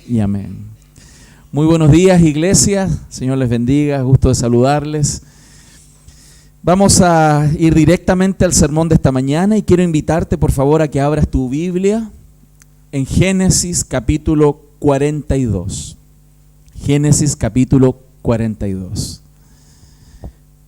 y amén. Muy buenos días, iglesia. Señor les bendiga, gusto de saludarles. Vamos a ir directamente al sermón de esta mañana y quiero invitarte por favor a que abras tu Biblia en Génesis capítulo 42. Génesis capítulo 42.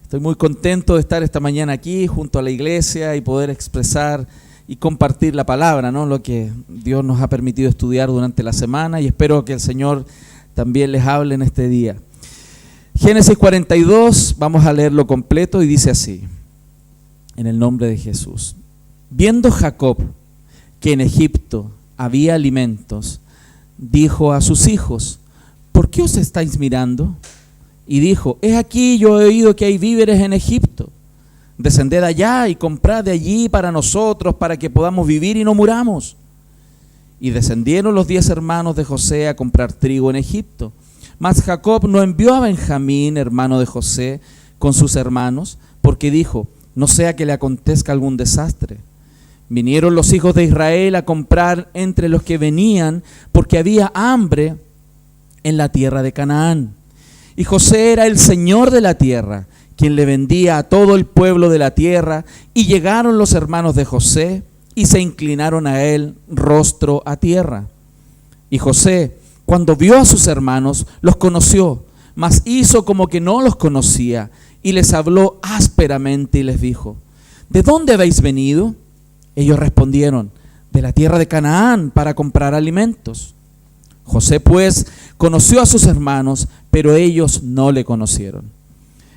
Estoy muy contento de estar esta mañana aquí junto a la iglesia y poder expresar y compartir la palabra, ¿no? Lo que Dios nos ha permitido estudiar durante la semana, y espero que el Señor también les hable en este día. Génesis 42, vamos a leerlo completo y dice así, en el nombre de Jesús. Viendo Jacob que en Egipto había alimentos, dijo a sus hijos: ¿por qué os estáis mirando? Y dijo: he aquí, yo he oído que hay víveres en Egipto. Descended allá y comprad de allí para nosotros, para que podamos vivir y no muramos. Y descendieron los 10 hermanos de José a comprar trigo en Egipto. Mas Jacob no envió a Benjamín, hermano de José, con sus hermanos, porque dijo: no sea que le acontezca algún desastre. Vinieron los hijos de Israel a comprar entre los que venían, porque había hambre en la tierra de Canaán. Y José era el señor de la tierra, quien le vendía a todo el pueblo de la tierra. Y llegaron los hermanos de José y se inclinaron a él rostro a tierra. Y José, cuando vio a sus hermanos, los conoció, mas hizo como que no los conocía, y les habló ásperamente y les dijo: ¿de dónde habéis venido? Ellos respondieron: de la tierra de Canaán, para comprar alimentos. José pues conoció a sus hermanos, pero ellos no le conocieron.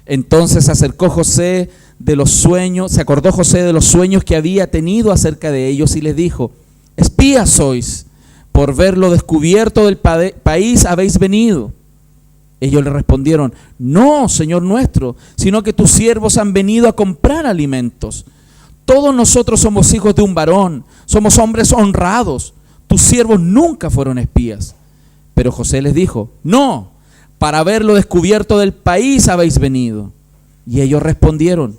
Entonces se acordó José de los sueños que había tenido acerca de ellos, y les dijo: espías sois, por ver lo descubierto del país habéis venido. Ellos le respondieron: no, Señor nuestro, sino que tus siervos han venido a comprar alimentos. Todos nosotros somos hijos de un varón, somos hombres honrados. Tus siervos nunca fueron espías. Pero José les dijo: no, para ver lo descubierto del país habéis venido. Y ellos respondieron: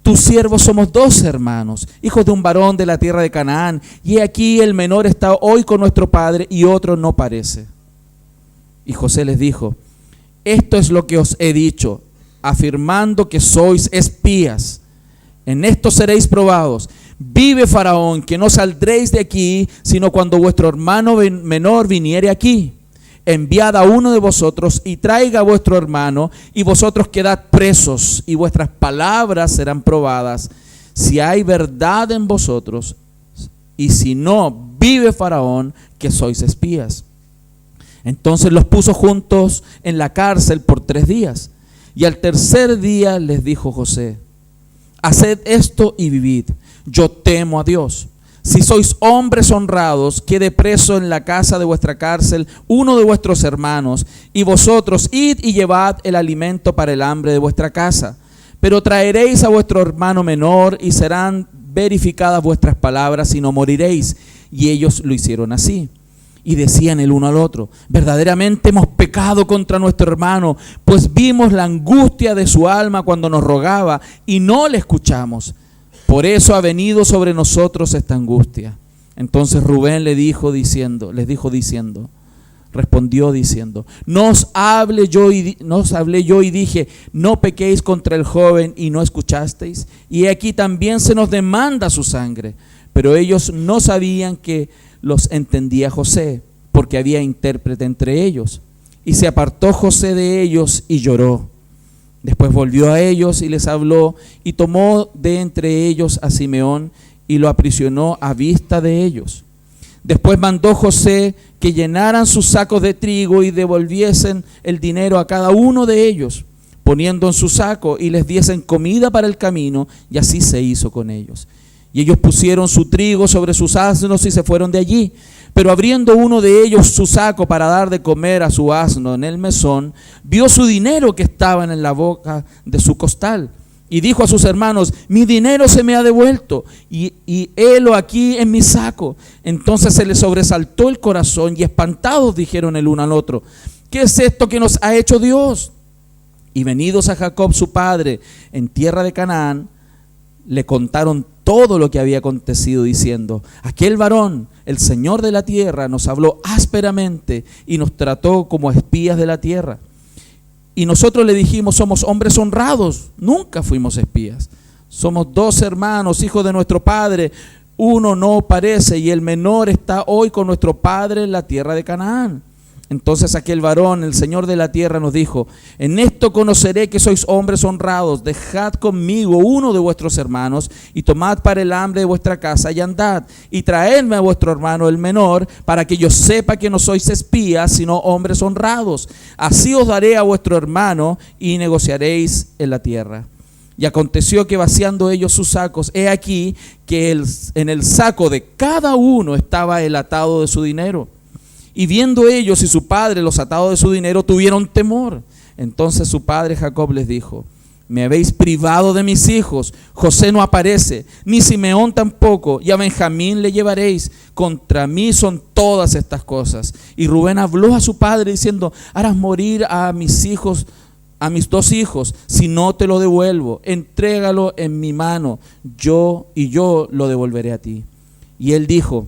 tus siervos somos 2 hermanos, hijos de un varón de la tierra de Canaán, y aquí el menor está hoy con nuestro padre y otro no parece. Y José les dijo: esto es lo que os he dicho, afirmando que sois espías. En esto seréis probados. Vive Faraón, que no saldréis de aquí, sino cuando vuestro hermano menor viniere aquí. Enviad a uno de vosotros y traiga a vuestro hermano, y vosotros quedad presos, y vuestras palabras serán probadas, si hay verdad en vosotros, y si no, vive Faraón, que sois espías. Entonces los puso juntos en la cárcel por 3 días, y al tercer día les dijo José: haced esto y vivid, yo temo a Dios. Si sois hombres honrados, quede preso en la casa de vuestra cárcel uno de vuestros hermanos, y vosotros id y llevad el alimento para el hambre de vuestra casa. Pero traeréis a vuestro hermano menor, y serán verificadas vuestras palabras, y no moriréis. Y ellos lo hicieron así. Y decían el uno al otro: verdaderamente hemos pecado contra nuestro hermano, pues vimos la angustia de su alma cuando nos rogaba, y no le escuchamos. Por eso ha venido sobre nosotros esta angustia. Entonces Rubén respondió diciendo: no os hablé yo y dije: no pequéis contra el joven, y no escuchasteis. Y aquí también se nos demanda su sangre. Pero ellos no sabían que los entendía José, porque había intérprete entre ellos. Y se apartó José de ellos y lloró. Después volvió a ellos y les habló, y tomó de entre ellos a Simeón y lo aprisionó a vista de ellos. Después mandó José que llenaran sus sacos de trigo y devolviesen el dinero a cada uno de ellos, poniendo en su saco, y les diesen comida para el camino, y así se hizo con ellos. Y ellos pusieron su trigo sobre sus asnos y se fueron de allí. Pero abriendo uno de ellos su saco para dar de comer a su asno en el mesón, vio su dinero que estaba en la boca de su costal. Y dijo a sus hermanos: mi dinero se me ha devuelto, y helo aquí en mi saco. Entonces se les sobresaltó el corazón, y espantados dijeron el uno al otro: ¿qué es esto que nos ha hecho Dios? Y venidos a Jacob su padre en tierra de Canaán, le contaron todo lo que había acontecido, diciendo: aquel varón, el Señor de la tierra, nos habló ásperamente y nos trató como espías de la tierra. Y nosotros le dijimos: somos hombres honrados, nunca fuimos espías. Somos 2 hermanos, hijos de nuestro padre. Uno no parece y el menor está hoy con nuestro padre en la tierra de Canaán. Entonces aquel varón, el Señor de la tierra, nos dijo: en esto conoceré que sois hombres honrados. Dejad conmigo uno de vuestros hermanos y tomad para el hambre de vuestra casa y andad y traedme a vuestro hermano el menor, para que yo sepa que no sois espías, sino hombres honrados. Así os daré a vuestro hermano y negociaréis en la tierra. Y aconteció que vaciando ellos sus sacos, he aquí que en el saco de cada uno estaba el atado de su dinero. Y viendo ellos y su padre los atados de su dinero, tuvieron temor. Entonces su padre Jacob les dijo: me habéis privado de mis hijos. José no aparece, ni Simeón tampoco, y a Benjamín le llevaréis. Contra mí son todas estas cosas. Y Rubén habló a su padre diciendo: harás morir a mis hijos, a mis 2 hijos, si no te lo devuelvo. Entrégalo en mi mano, yo lo devolveré a ti. Y él dijo: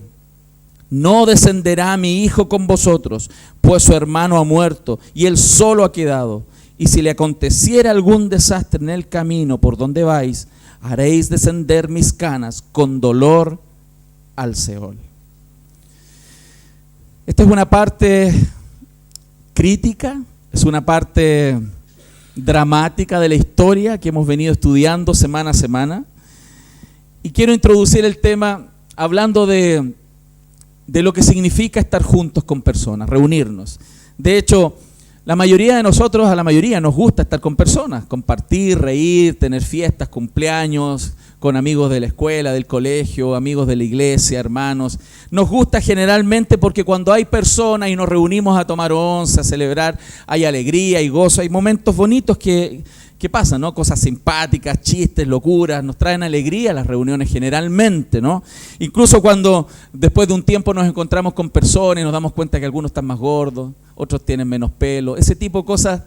no descenderá mi hijo con vosotros, pues su hermano ha muerto y él solo ha quedado. Y si le aconteciera algún desastre en el camino por donde vais, haréis descender mis canas con dolor al Seol. Esta es una parte crítica, es una parte dramática de la historia que hemos venido estudiando semana a semana. Y quiero introducir el tema hablando de lo que significa estar juntos con personas, reunirnos. De hecho, a la mayoría nos gusta estar con personas, compartir, reír, tener fiestas, cumpleaños, con amigos de la escuela, del colegio, amigos de la iglesia, hermanos. Nos gusta generalmente porque cuando hay personas y nos reunimos a tomar once, a celebrar, hay alegría, hay gozo, hay momentos bonitos que pasan, ¿no? Cosas simpáticas, chistes, locuras, nos traen alegría las reuniones generalmente, ¿no? Incluso cuando después de un tiempo nos encontramos con personas y nos damos cuenta que algunos están más gordos, otros tienen menos pelo, ese tipo de cosas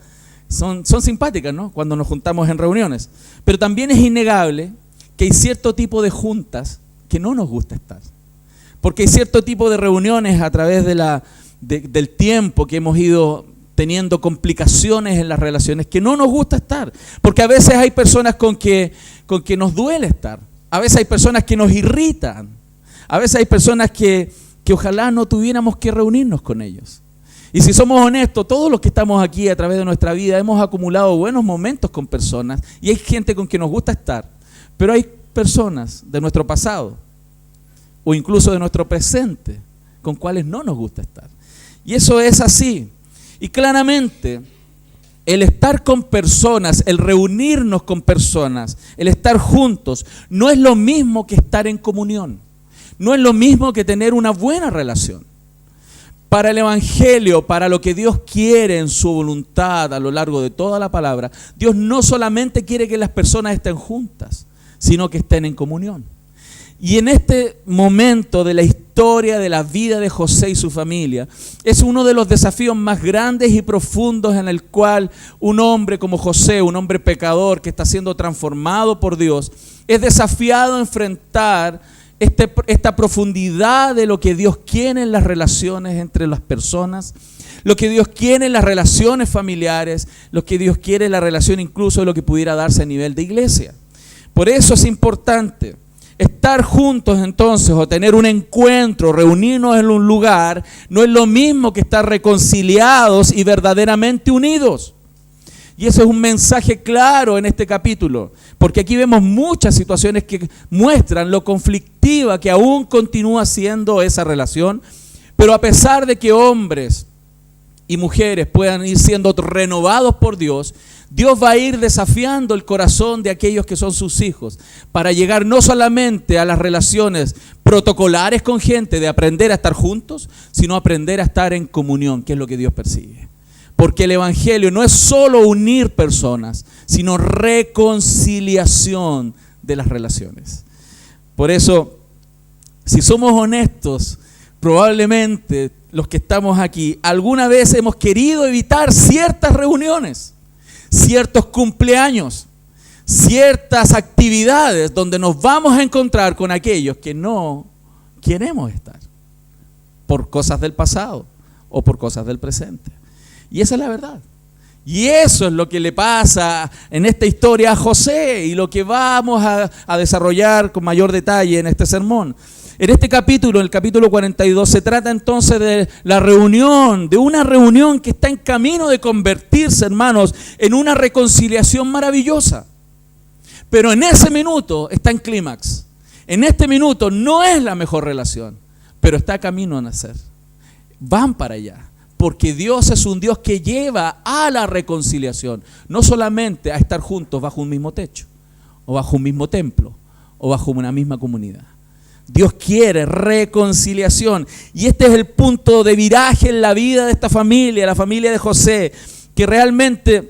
son simpáticas, ¿no? Cuando nos juntamos en reuniones. Pero también es innegable que hay cierto tipo de juntas que no nos gusta estar. Porque hay cierto tipo de reuniones a través del tiempo que hemos ido teniendo complicaciones en las relaciones que no nos gusta estar. Porque a veces hay personas con que nos duele estar. A veces hay personas que nos irritan. A veces hay personas que ojalá no tuviéramos que reunirnos con ellos. Y si somos honestos, todos los que estamos aquí a través de nuestra vida hemos acumulado buenos momentos con personas y hay gente con quien nos gusta estar. Pero hay personas de nuestro pasado o incluso de nuestro presente con cuales no nos gusta estar. Y eso es así. Y claramente el estar con personas, el reunirnos con personas, el estar juntos, no es lo mismo que estar en comunión. No es lo mismo que tener una buena relación. Para el Evangelio, para lo que Dios quiere en su voluntad a lo largo de toda la palabra, Dios no solamente quiere que las personas estén juntas, sino que estén en comunión. Y en este momento de la historia de la vida de José y su familia, es uno de los desafíos más grandes y profundos en el cual un hombre como José, un hombre pecador que está siendo transformado por Dios, es desafiado a enfrentar esta profundidad de lo que Dios quiere en las relaciones entre las personas, lo que Dios quiere en las relaciones familiares, lo que Dios quiere en la relación incluso de lo que pudiera darse a nivel de iglesia. Por eso es importante estar juntos entonces o tener un encuentro, reunirnos en un lugar, no es lo mismo que estar reconciliados y verdaderamente unidos. Y eso es un mensaje claro en este capítulo, porque aquí vemos muchas situaciones que muestran lo conflictiva que aún continúa siendo esa relación, pero a pesar de que hombres y mujeres puedan ir siendo renovados por Dios, Dios va a ir desafiando el corazón de aquellos que son sus hijos para llegar no solamente a las relaciones protocolares con gente de aprender a estar juntos, sino aprender a estar en comunión, que es lo que Dios persigue. Porque el Evangelio no es solo unir personas, sino reconciliación de las relaciones. Por eso, si somos honestos, probablemente los que estamos aquí, alguna vez hemos querido evitar ciertas reuniones, ciertos cumpleaños, ciertas actividades donde nos vamos a encontrar con aquellos que no queremos estar, por cosas del pasado o por cosas del presente. Y esa es la verdad. Y eso es lo que le pasa en esta historia a José y lo que vamos a desarrollar con mayor detalle en este sermón. En este capítulo, en el capítulo 42, se trata entonces de la reunión, de una reunión que está en camino de convertirse, hermanos, en una reconciliación maravillosa. Pero en ese minuto está en clímax. En este minuto no es la mejor relación, pero está camino a nacer. Van para allá, porque Dios es un Dios que lleva a la reconciliación, no solamente a estar juntos bajo un mismo techo, o bajo un mismo templo, o bajo una misma comunidad. Dios quiere reconciliación, y este es el punto de viraje en la vida de esta familia, la familia de José, que realmente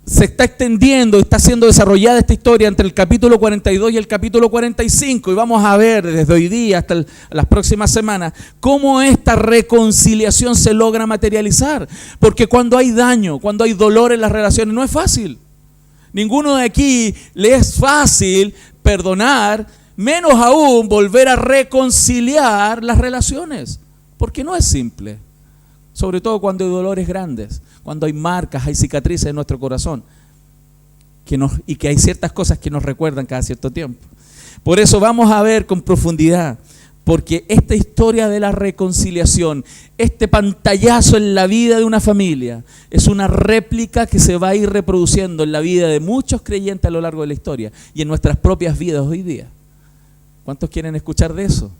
se está extendiendo, está siendo desarrollada esta historia entre el capítulo 42 y el capítulo 45, y vamos a ver desde hoy día hasta las próximas semanas cómo esta reconciliación se logra materializar, porque cuando hay daño, cuando hay dolor en las relaciones, no es fácil. Ninguno de aquí le es fácil perdonar, menos aún volver a reconciliar las relaciones, porque no es simple. Sobre todo cuando hay dolores grandes, cuando hay marcas, hay cicatrices en nuestro corazón, y que hay ciertas cosas que nos recuerdan cada cierto tiempo. Por eso vamos a ver con profundidad, porque esta historia de la reconciliación, este pantallazo en la vida de una familia, es una réplica que se va a ir reproduciendo en la vida de muchos creyentes a lo largo de la historia y en nuestras propias vidas hoy día. ¿Cuántos quieren escuchar de eso?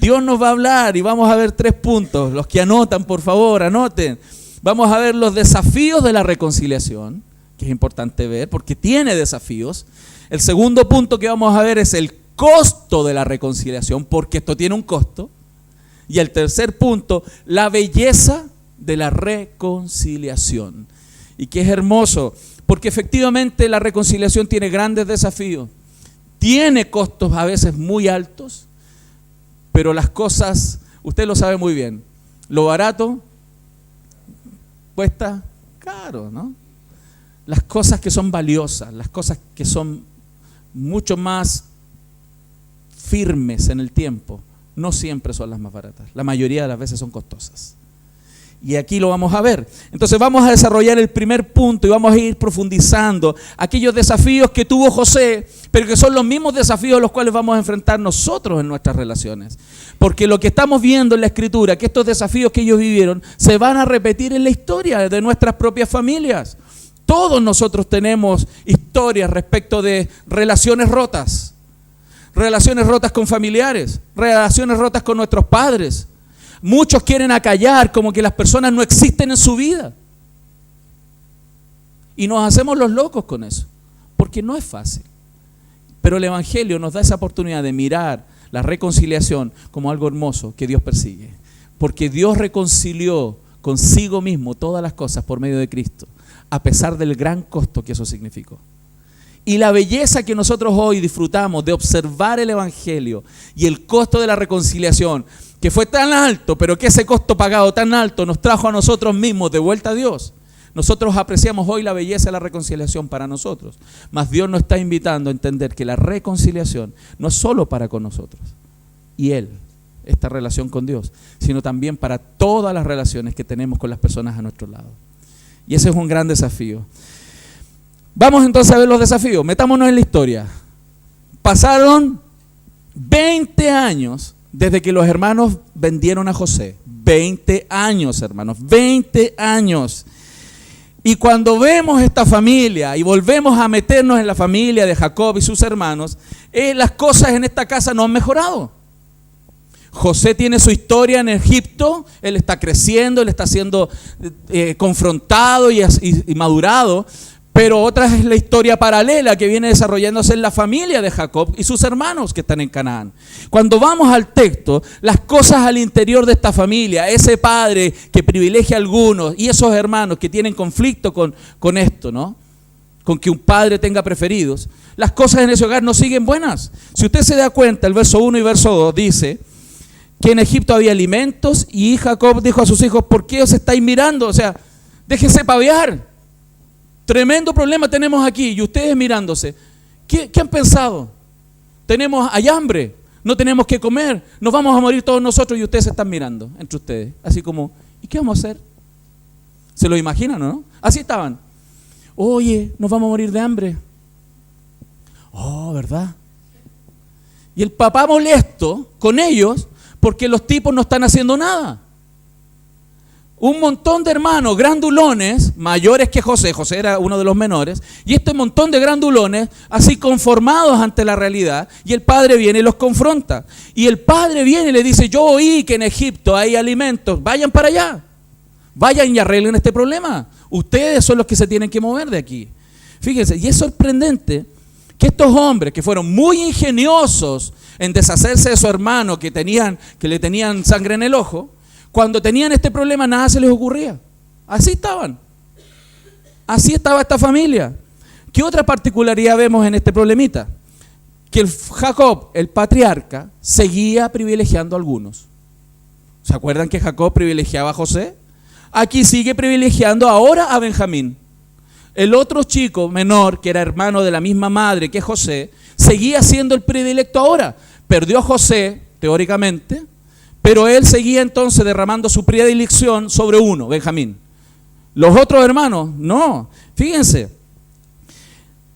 Dios nos va a hablar y vamos a ver 3 puntos. Los que anotan, por favor, anoten. Vamos a ver los desafíos de la reconciliación, que es importante ver porque tiene desafíos. El segundo punto que vamos a ver es el costo de la reconciliación, porque esto tiene un costo. Y el tercer punto, la belleza de la reconciliación. Y que es hermoso, porque efectivamente la reconciliación tiene grandes desafíos. Tiene costos a veces muy altos. Pero las cosas, usted lo sabe muy bien, lo barato cuesta caro, ¿no? Las cosas que son valiosas, las cosas que son mucho más firmes en el tiempo, no siempre son las más baratas. La mayoría de las veces son costosas. Y aquí lo vamos a ver. Entonces vamos a desarrollar el primer punto y vamos a ir profundizando aquellos desafíos que tuvo José, pero que son los mismos desafíos a los cuales vamos a enfrentar nosotros en nuestras relaciones. Porque lo que estamos viendo en la Escritura, que estos desafíos que ellos vivieron, se van a repetir en la historia de nuestras propias familias. Todos nosotros tenemos historias respecto de relaciones rotas con familiares, relaciones rotas con nuestros padres. Muchos quieren acallar como que las personas no existen en su vida. Y nos hacemos los locos con eso, porque no es fácil. Pero el Evangelio nos da esa oportunidad de mirar la reconciliación como algo hermoso que Dios persigue. Porque Dios reconcilió consigo mismo todas las cosas por medio de Cristo, a pesar del gran costo que eso significó. Y la belleza que nosotros hoy disfrutamos de observar el Evangelio y el costo de la reconciliación, que fue tan alto, pero que ese costo pagado tan alto nos trajo a nosotros mismos de vuelta a Dios. Nosotros apreciamos hoy la belleza de la reconciliación para nosotros, mas Dios nos está invitando a entender que la reconciliación no es solo para con nosotros y Él, esta relación con Dios, sino también para todas las relaciones que tenemos con las personas a nuestro lado. Y ese es un gran desafío. Vamos entonces a ver los desafíos. Metámonos en la historia. Pasaron 20 años desde que los hermanos vendieron a José. 20 años, hermanos, 20 años. Y cuando vemos esta familia y volvemos a meternos en la familia de Jacob y sus hermanos, las cosas en esta casa no han mejorado. José tiene su historia en Egipto, él está creciendo, él está siendo confrontado y madurado. Pero otra es la historia paralela que viene desarrollándose en la familia de Jacob y sus hermanos que están en Canaán. Cuando vamos al texto, las cosas al interior de esta familia, ese padre que privilegia a algunos y esos hermanos que tienen conflicto con esto, ¿no? Con que un padre tenga preferidos, las cosas en ese hogar no siguen buenas. Si usted se da cuenta, el verso 1 y verso 2 dice que en Egipto había alimentos y Jacob dijo a sus hijos, ¿por qué os estáis mirando? O sea, déjense paviar. Tremendo problema tenemos aquí. Y ustedes mirándose, ¿qué han pensado? Hay hambre, no tenemos que comer, nos vamos a morir todos nosotros y ustedes se están mirando entre ustedes. Así como, ¿y qué vamos a hacer? ¿Se lo imaginan, no? Así estaban. Oye, nos vamos a morir de hambre. Oh, ¿verdad? Y el papá molesto con ellos porque los tipos no están haciendo nada. Un montón de hermanos grandulones, mayores que José era uno de los menores, y este montón de grandulones, así conformados ante la realidad, y el padre viene y los confronta. Y el padre viene y le dice, yo oí que en Egipto hay alimentos, vayan para allá, vayan y arreglen este problema. Ustedes son los que se tienen que mover de aquí. Fíjense, y es sorprendente que estos hombres que fueron muy ingeniosos en deshacerse de su hermano que le tenían sangre en el ojo, cuando tenían este problema nada se les ocurría. Así estaban. Así estaba esta familia. ¿Qué otra particularidad vemos en este problemita? Que Jacob, el patriarca, seguía privilegiando a algunos. ¿Se acuerdan que Jacob privilegiaba a José? Aquí sigue privilegiando ahora a Benjamín. El otro chico menor, que era hermano de la misma madre que José, seguía siendo el predilecto ahora. Perdió a José, teóricamente, pero él seguía entonces derramando su predilección sobre uno, Benjamín. Los otros hermanos, no. Fíjense,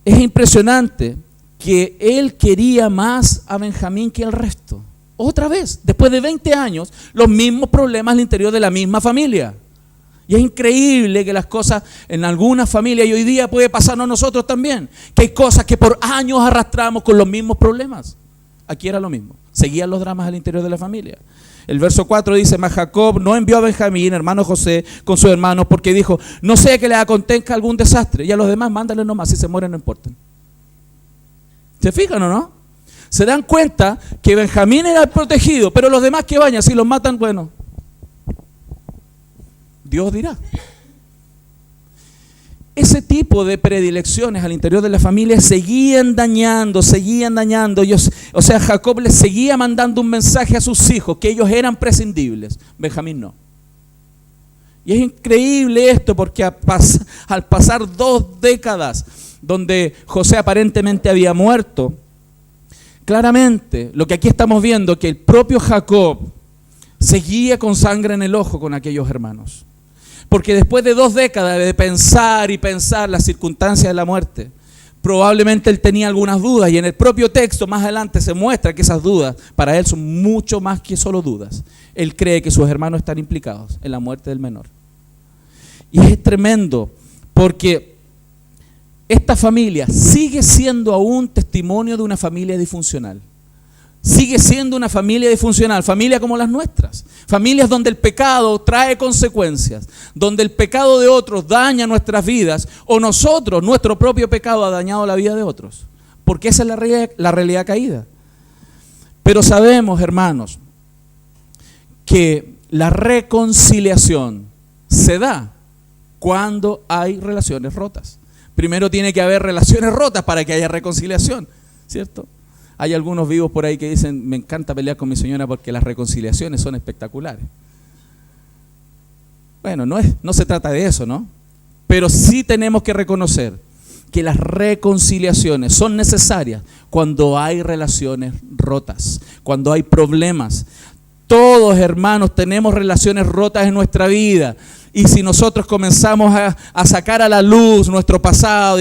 es impresionante que él quería más a Benjamín que al resto. Otra vez, después de 20 años, los mismos problemas al interior de la misma familia. Y es increíble que las cosas en algunas familias, y hoy día puede pasarnos a nosotros también, que hay cosas que por años arrastramos con los mismos problemas. Aquí era lo mismo, seguían los dramas al interior de la familia. El verso 4 dice, mas Jacob no envió a Benjamín, hermano José, con sus hermanos, porque dijo, no sea que les acontezca algún desastre, y a los demás mándales nomás, si se mueren no importa. ¿Se fijan o no? Se dan cuenta que Benjamín era el protegido, pero los demás que vayan, si los matan, bueno, Dios dirá. Ese tipo de predilecciones al interior de la familia seguían dañando. O sea, Jacob les seguía mandando un mensaje a sus hijos, que ellos eran prescindibles. Benjamín no. Y es increíble esto, porque al pasar 2 décadas, donde José aparentemente había muerto, claramente, lo que aquí estamos viendo, que el propio Jacob seguía con sangre en el ojo con aquellos hermanos. Porque después de 2 décadas de pensar y pensar las circunstancias de la muerte, probablemente él tenía algunas dudas, y en el propio texto más adelante se muestra que esas dudas para él son mucho más que solo dudas. Él cree que sus hermanos están implicados en la muerte del menor. Y es tremendo, porque esta familia sigue siendo aún testimonio de una familia disfuncional. Sigue siendo una familia disfuncional, familia como las nuestras, familias donde el pecado trae consecuencias, donde el pecado de otros daña nuestras vidas, o nosotros, nuestro propio pecado ha dañado la vida de otros, porque esa es la realidad caída. Pero sabemos, hermanos, que la reconciliación se da cuando hay relaciones rotas. Primero tiene que haber relaciones rotas para que haya reconciliación, ¿cierto? Hay algunos vivos por ahí que dicen, me encanta pelear con mi señora porque las reconciliaciones son espectaculares. Bueno, no se trata de eso, ¿no? Pero sí tenemos que reconocer que las reconciliaciones son necesarias cuando hay relaciones rotas, cuando hay problemas. Todos, hermanos, tenemos relaciones rotas en nuestra vida. Y si nosotros comenzamos a sacar a la luz nuestro pasado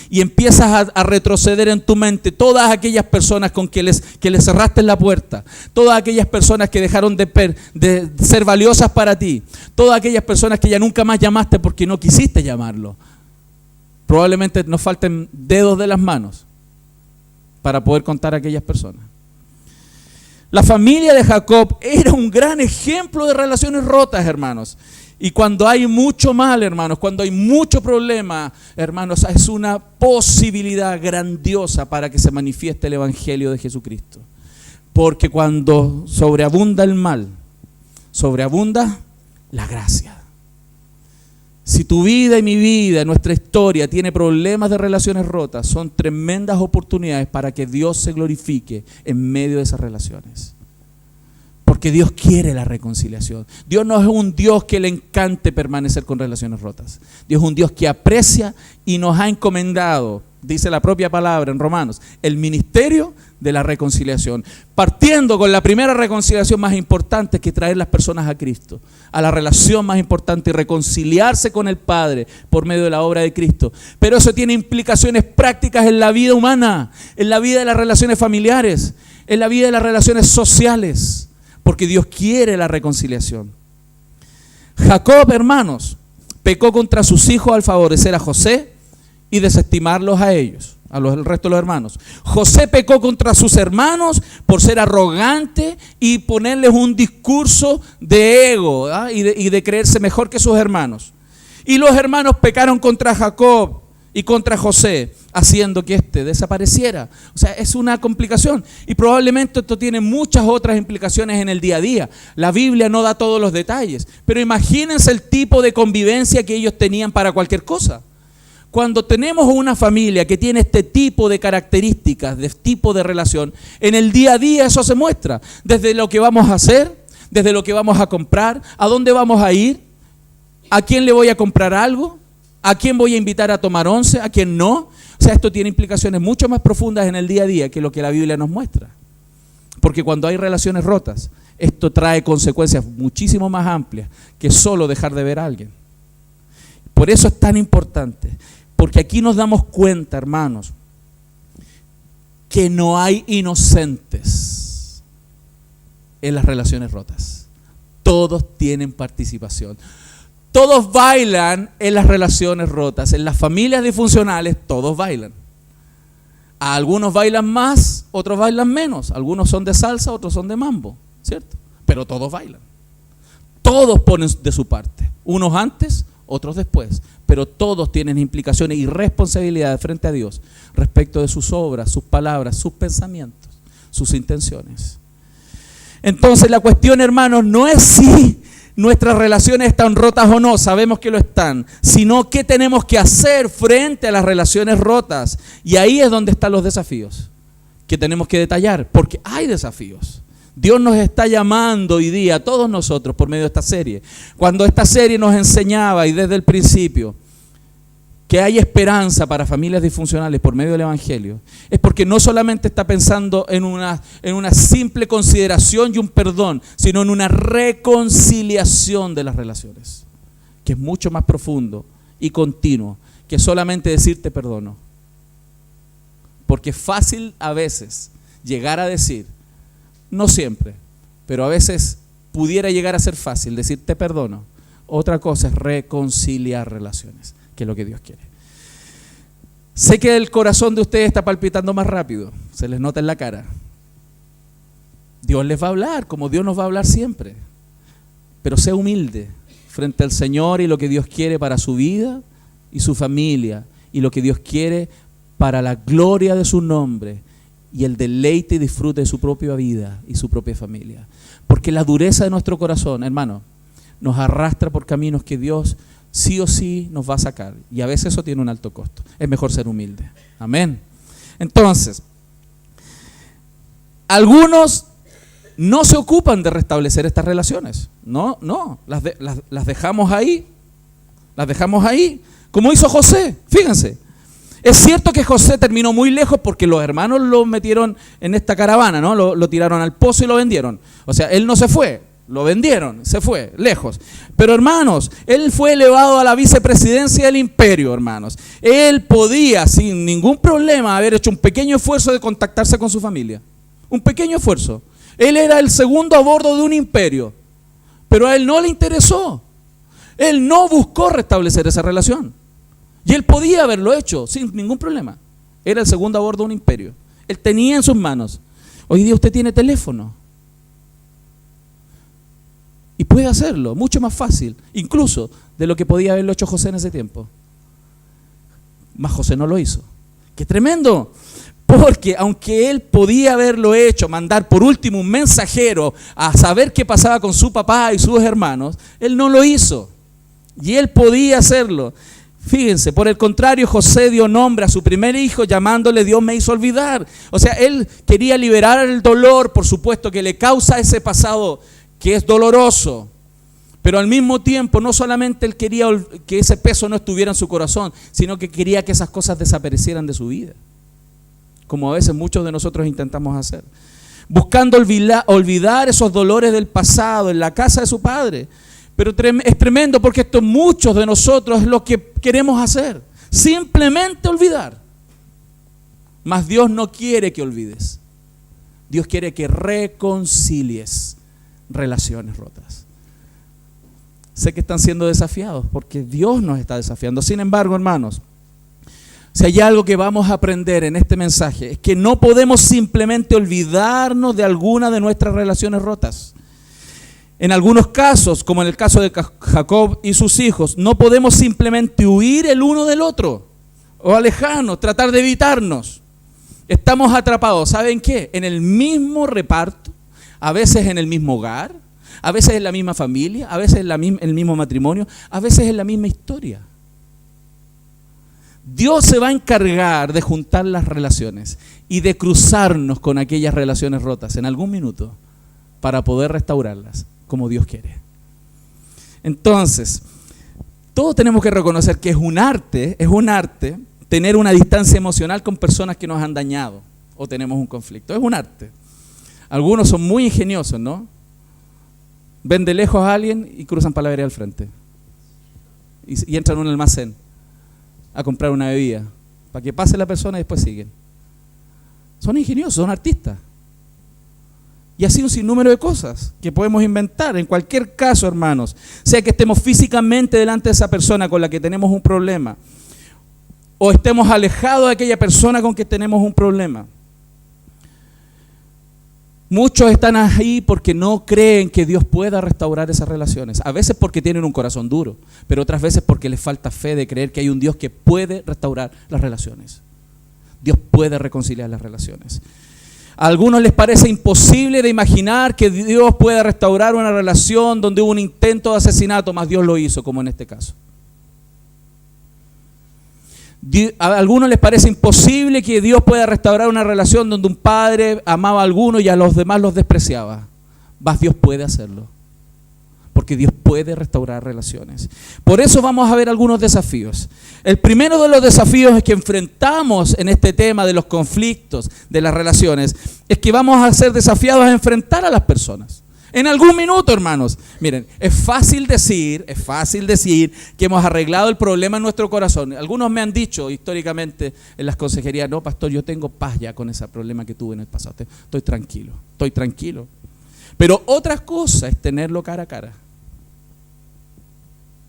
y empiezas a retroceder en tu mente todas aquellas personas con que les cerraste la puerta, todas aquellas personas que dejaron de ser valiosas para ti, todas aquellas personas que ya nunca más llamaste porque no quisiste llamarlo, probablemente nos falten dedos de las manos para poder contar a aquellas personas. La familia de Jacob era un gran ejemplo de relaciones rotas, hermanos. Y cuando hay mucho mal, hermanos, cuando hay mucho problema, hermanos, es una posibilidad grandiosa para que se manifieste el Evangelio de Jesucristo. Porque cuando sobreabunda el mal, sobreabunda la gracia. Si tu vida y mi vida, nuestra historia, tiene problemas de relaciones rotas, son tremendas oportunidades para que Dios se glorifique en medio de esas relaciones. Porque Dios quiere la reconciliación. Dios no es un Dios que le encante permanecer con relaciones rotas. Dios es un Dios que aprecia y nos ha encomendado, dice la propia palabra en Romanos, el ministerio de la reconciliación. Partiendo con la primera reconciliación más importante, que traer las personas a Cristo, a la relación más importante, y reconciliarse con el Padre por medio de la obra de Cristo. Pero eso tiene implicaciones prácticas en la vida humana, en la vida de las relaciones familiares, en la vida de las relaciones sociales, porque Dios quiere la reconciliación. Jacob, hermanos, pecó contra sus hijos al favorecer a José y desestimarlos a ellos, el resto de los hermanos. José pecó contra sus hermanos por ser arrogante y ponerles un discurso de ego, y de creerse mejor que sus hermanos. Y los hermanos pecaron contra Jacob y contra José, haciendo que éste desapareciera. O sea, es una complicación. Y probablemente esto tiene muchas otras implicaciones en el día a día. La Biblia no da todos los detalles, pero imagínense el tipo de convivencia que ellos tenían para cualquier cosa. Cuando tenemos una familia que tiene este tipo de características, de tipo de relación, en el día a día eso se muestra. Desde lo que vamos a hacer, desde lo que vamos a comprar, a dónde vamos a ir, a quién le voy a comprar algo, a quién voy a invitar a tomar once, a quién no. O sea, esto tiene implicaciones mucho más profundas en el día a día que lo que la Biblia nos muestra. Porque cuando hay relaciones rotas, esto trae consecuencias muchísimo más amplias que solo dejar de ver a alguien. Por eso es tan importante. Porque aquí nos damos cuenta, hermanos, que no hay inocentes en las relaciones rotas. Todos tienen participación. Todos bailan en las relaciones rotas. En las familias disfuncionales, todos bailan. Algunos bailan más, otros bailan menos. Algunos son de salsa, otros son de mambo, ¿cierto? Pero todos bailan. Todos ponen de su parte. Unos antes, otros después. Pero todos tienen implicaciones y responsabilidades frente a Dios respecto de sus obras, sus palabras, sus pensamientos, sus intenciones. Entonces la cuestión, hermanos, no es si nuestras relaciones están rotas o no, sabemos que lo están, sino qué tenemos que hacer frente a las relaciones rotas. Y ahí es donde están los desafíos que tenemos que detallar, porque hay desafíos. Dios nos está llamando hoy día a todos nosotros por medio de esta serie. Cuando esta serie nos enseñaba, y desde el principio, que hay esperanza para familias disfuncionales por medio del Evangelio, es porque no solamente está pensando en una simple consideración y un perdón, sino en una reconciliación de las relaciones, que es mucho más profundo y continuo que solamente decir te perdono. Porque es fácil a veces llegar a decir, no siempre, pero a veces pudiera llegar a ser fácil decir te perdono. Otra cosa es reconciliar relaciones, que es lo que Dios quiere. Sé que el corazón de ustedes está palpitando más rápido, se les nota en la cara. Dios les va a hablar, como Dios nos va a hablar siempre. Pero sé humilde frente al Señor y lo que Dios quiere para su vida y su familia, y lo que Dios quiere para la gloria de su nombre y el deleite y disfrute de su propia vida y su propia familia. Porque la dureza de nuestro corazón, hermano, nos arrastra por caminos que Dios sí o sí nos va a sacar. Y a veces eso tiene un alto costo. Es mejor ser humilde. Amén. Entonces, algunos no se ocupan de restablecer estas relaciones. No, las dejamos ahí. Las dejamos ahí. Como hizo José, fíjense. Es cierto que José terminó muy lejos porque los hermanos lo metieron en esta caravana, ¿no? Lo tiraron al pozo y lo vendieron. O sea, él no se fue, lo vendieron, se fue, lejos. Pero hermanos, él fue elevado a la vicepresidencia del imperio, hermanos. Él podía, sin ningún problema, haber hecho un pequeño esfuerzo de contactarse con su familia. Un pequeño esfuerzo. Él era el segundo a bordo de un imperio, pero a él no le interesó. Él no buscó restablecer esa relación. Y él podía haberlo hecho sin ningún problema. Era el segundo a bordo de un imperio. Él tenía en sus manos. Hoy día usted tiene teléfono. Y puede hacerlo, mucho más fácil, incluso de lo que podía haberlo hecho José en ese tiempo. Mas José no lo hizo. ¡Qué tremendo! Porque aunque él podía haberlo hecho, mandar por último un mensajero a saber qué pasaba con su papá y sus hermanos, él no lo hizo. Y él podía hacerlo. Fíjense, por el contrario, José dio nombre a su primer hijo llamándole Dios me hizo olvidar. O sea, él quería liberar el dolor, por supuesto, que le causa ese pasado que es doloroso. Pero al mismo tiempo, no solamente él quería que ese peso no estuviera en su corazón, sino que quería que esas cosas desaparecieran de su vida. Como a veces muchos de nosotros intentamos hacer. Buscando olvidar esos dolores del pasado en la casa de su padre. Pero es tremendo porque esto muchos de nosotros es lo que queremos hacer. Simplemente olvidar. Mas Dios no quiere que olvides. Dios quiere que reconcilies relaciones rotas. Sé que están siendo desafiados porque Dios nos está desafiando. Sin embargo, hermanos, si hay algo que vamos a aprender en este mensaje es que no podemos simplemente olvidarnos de alguna de nuestras relaciones rotas. En algunos casos, como en el caso de Jacob y sus hijos, no podemos simplemente huir el uno del otro o alejarnos, tratar de evitarnos. Estamos atrapados, ¿saben qué? En el mismo reparto, a veces en el mismo hogar, a veces en la misma familia, a veces en el mismo matrimonio, a veces en la misma historia. Dios se va a encargar de juntar las relaciones y de cruzarnos con aquellas relaciones rotas en algún minuto para poder restaurarlas como Dios quiere. Entonces, todos tenemos que reconocer que es un arte tener una distancia emocional con personas que nos han dañado o tenemos un conflicto. Es un arte. Algunos son muy ingeniosos, ¿no? Ven de lejos a alguien y cruzan para la vereda al frente. Y entran en un almacén a comprar una bebida para que pase la persona y después siguen. Son ingeniosos, son artistas. Y así un sinnúmero de cosas que podemos inventar. En cualquier caso, hermanos, sea que estemos físicamente delante de esa persona con la que tenemos un problema, o estemos alejados de aquella persona con que tenemos un problema. Muchos están ahí porque no creen que Dios pueda restaurar esas relaciones. A veces porque tienen un corazón duro, pero otras veces porque les falta fe de creer que hay un Dios que puede restaurar las relaciones. Dios puede reconciliar las relaciones. A algunos les parece imposible de imaginar que Dios pueda restaurar una relación donde hubo un intento de asesinato, mas Dios lo hizo, como en este caso. A algunos les parece imposible que Dios pueda restaurar una relación donde un padre amaba a alguno y a los demás los despreciaba. Mas Dios puede hacerlo, porque Dios puede restaurar relaciones. Por eso vamos a ver algunos desafíos. El primero de los desafíos que enfrentamos en este tema de los conflictos, de las relaciones, es que vamos a ser desafiados a enfrentar a las personas. En algún minuto, hermanos. Miren, es fácil decir que hemos arreglado el problema en nuestro corazón. Algunos me han dicho históricamente en las consejerías, no, pastor, yo tengo paz ya con ese problema que tuve en el pasado. Estoy tranquilo. Pero otra cosa es tenerlo cara a cara.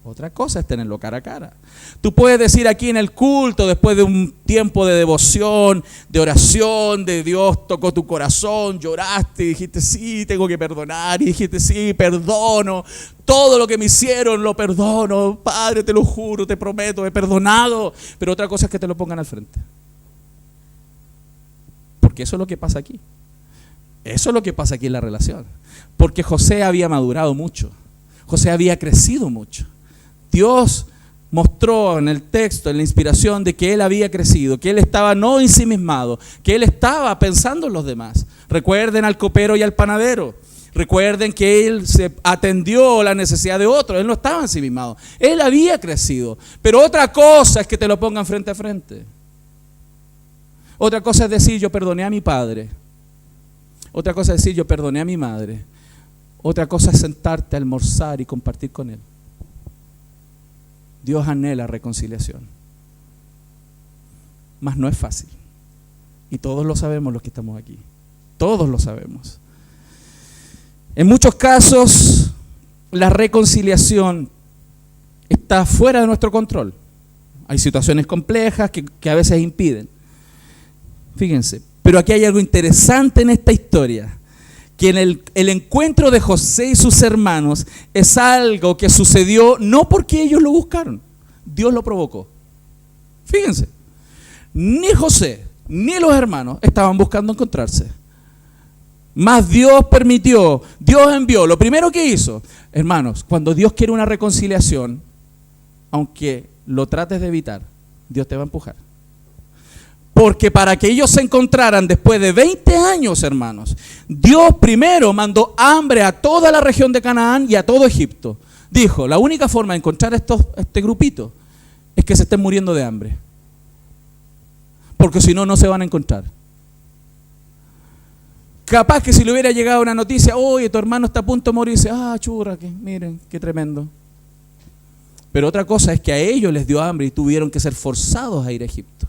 Otra cosa es tenerlo cara a cara. Tú puedes decir aquí en el culto, después de un tiempo de devoción, de oración, de Dios tocó tu corazón, lloraste y dijiste, sí, tengo que perdonar, y dijiste, sí, perdono, todo lo que me hicieron lo perdono, Padre, te lo juro, te prometo, he perdonado. Pero otra cosa es que te lo pongan al frente. Porque eso es lo que pasa aquí. Eso es lo que pasa aquí en la relación. Porque José había madurado mucho. José había crecido mucho. Dios mostró en el texto, en la inspiración, de que él había crecido, que él estaba no ensimismado, que él estaba pensando en los demás. Recuerden al copero y al panadero. Recuerden que él se atendió la necesidad de otro. Él no estaba ensimismado. Él había crecido. Pero otra cosa es que te lo pongan frente a frente. Otra cosa es decir, yo perdoné a mi padre. Otra cosa es decir, yo perdoné a mi madre. Otra cosa es sentarte a almorzar y compartir con él. Dios anhela reconciliación. Mas no es fácil. Y todos lo sabemos los que estamos aquí. Todos lo sabemos. En muchos casos, la reconciliación está fuera de nuestro control. Hay situaciones complejas que a veces impiden. Fíjense, pero aquí hay algo interesante en esta historia. Que en el encuentro de José y sus hermanos es algo que sucedió no porque ellos lo buscaron, Dios lo provocó. Fíjense, ni José ni los hermanos estaban buscando encontrarse, mas Dios permitió, Dios envió. Lo primero que hizo, hermanos, cuando Dios quiere una reconciliación, aunque lo trates de evitar, Dios te va a empujar. Porque para que ellos se encontraran después de 20 años, hermanos, Dios primero mandó hambre a toda la región de Canaán y a todo Egipto. Dijo, la única forma de encontrar este grupito es que se estén muriendo de hambre. Porque si no, no se van a encontrar. Capaz que si le hubiera llegado una noticia, oye, tu hermano está a punto de morir, dice, churra, que miren, qué tremendo. Pero otra cosa es que a ellos les dio hambre y tuvieron que ser forzados a ir a Egipto.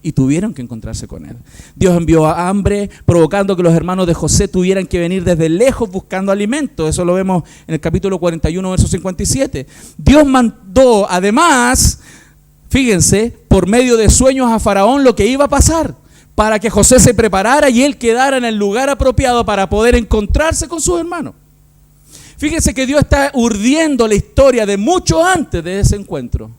Y tuvieron que encontrarse con él. Dios envió hambre, provocando que los hermanos de José tuvieran que venir desde lejos buscando alimento. Eso lo vemos en el capítulo 41, verso 57. Dios mandó, además, fíjense, por medio de sueños a Faraón lo que iba a pasar, para que José se preparara y él quedara en el lugar apropiado para poder encontrarse con sus hermanos. Fíjense que Dios está urdiendo la historia de mucho antes de ese encuentro.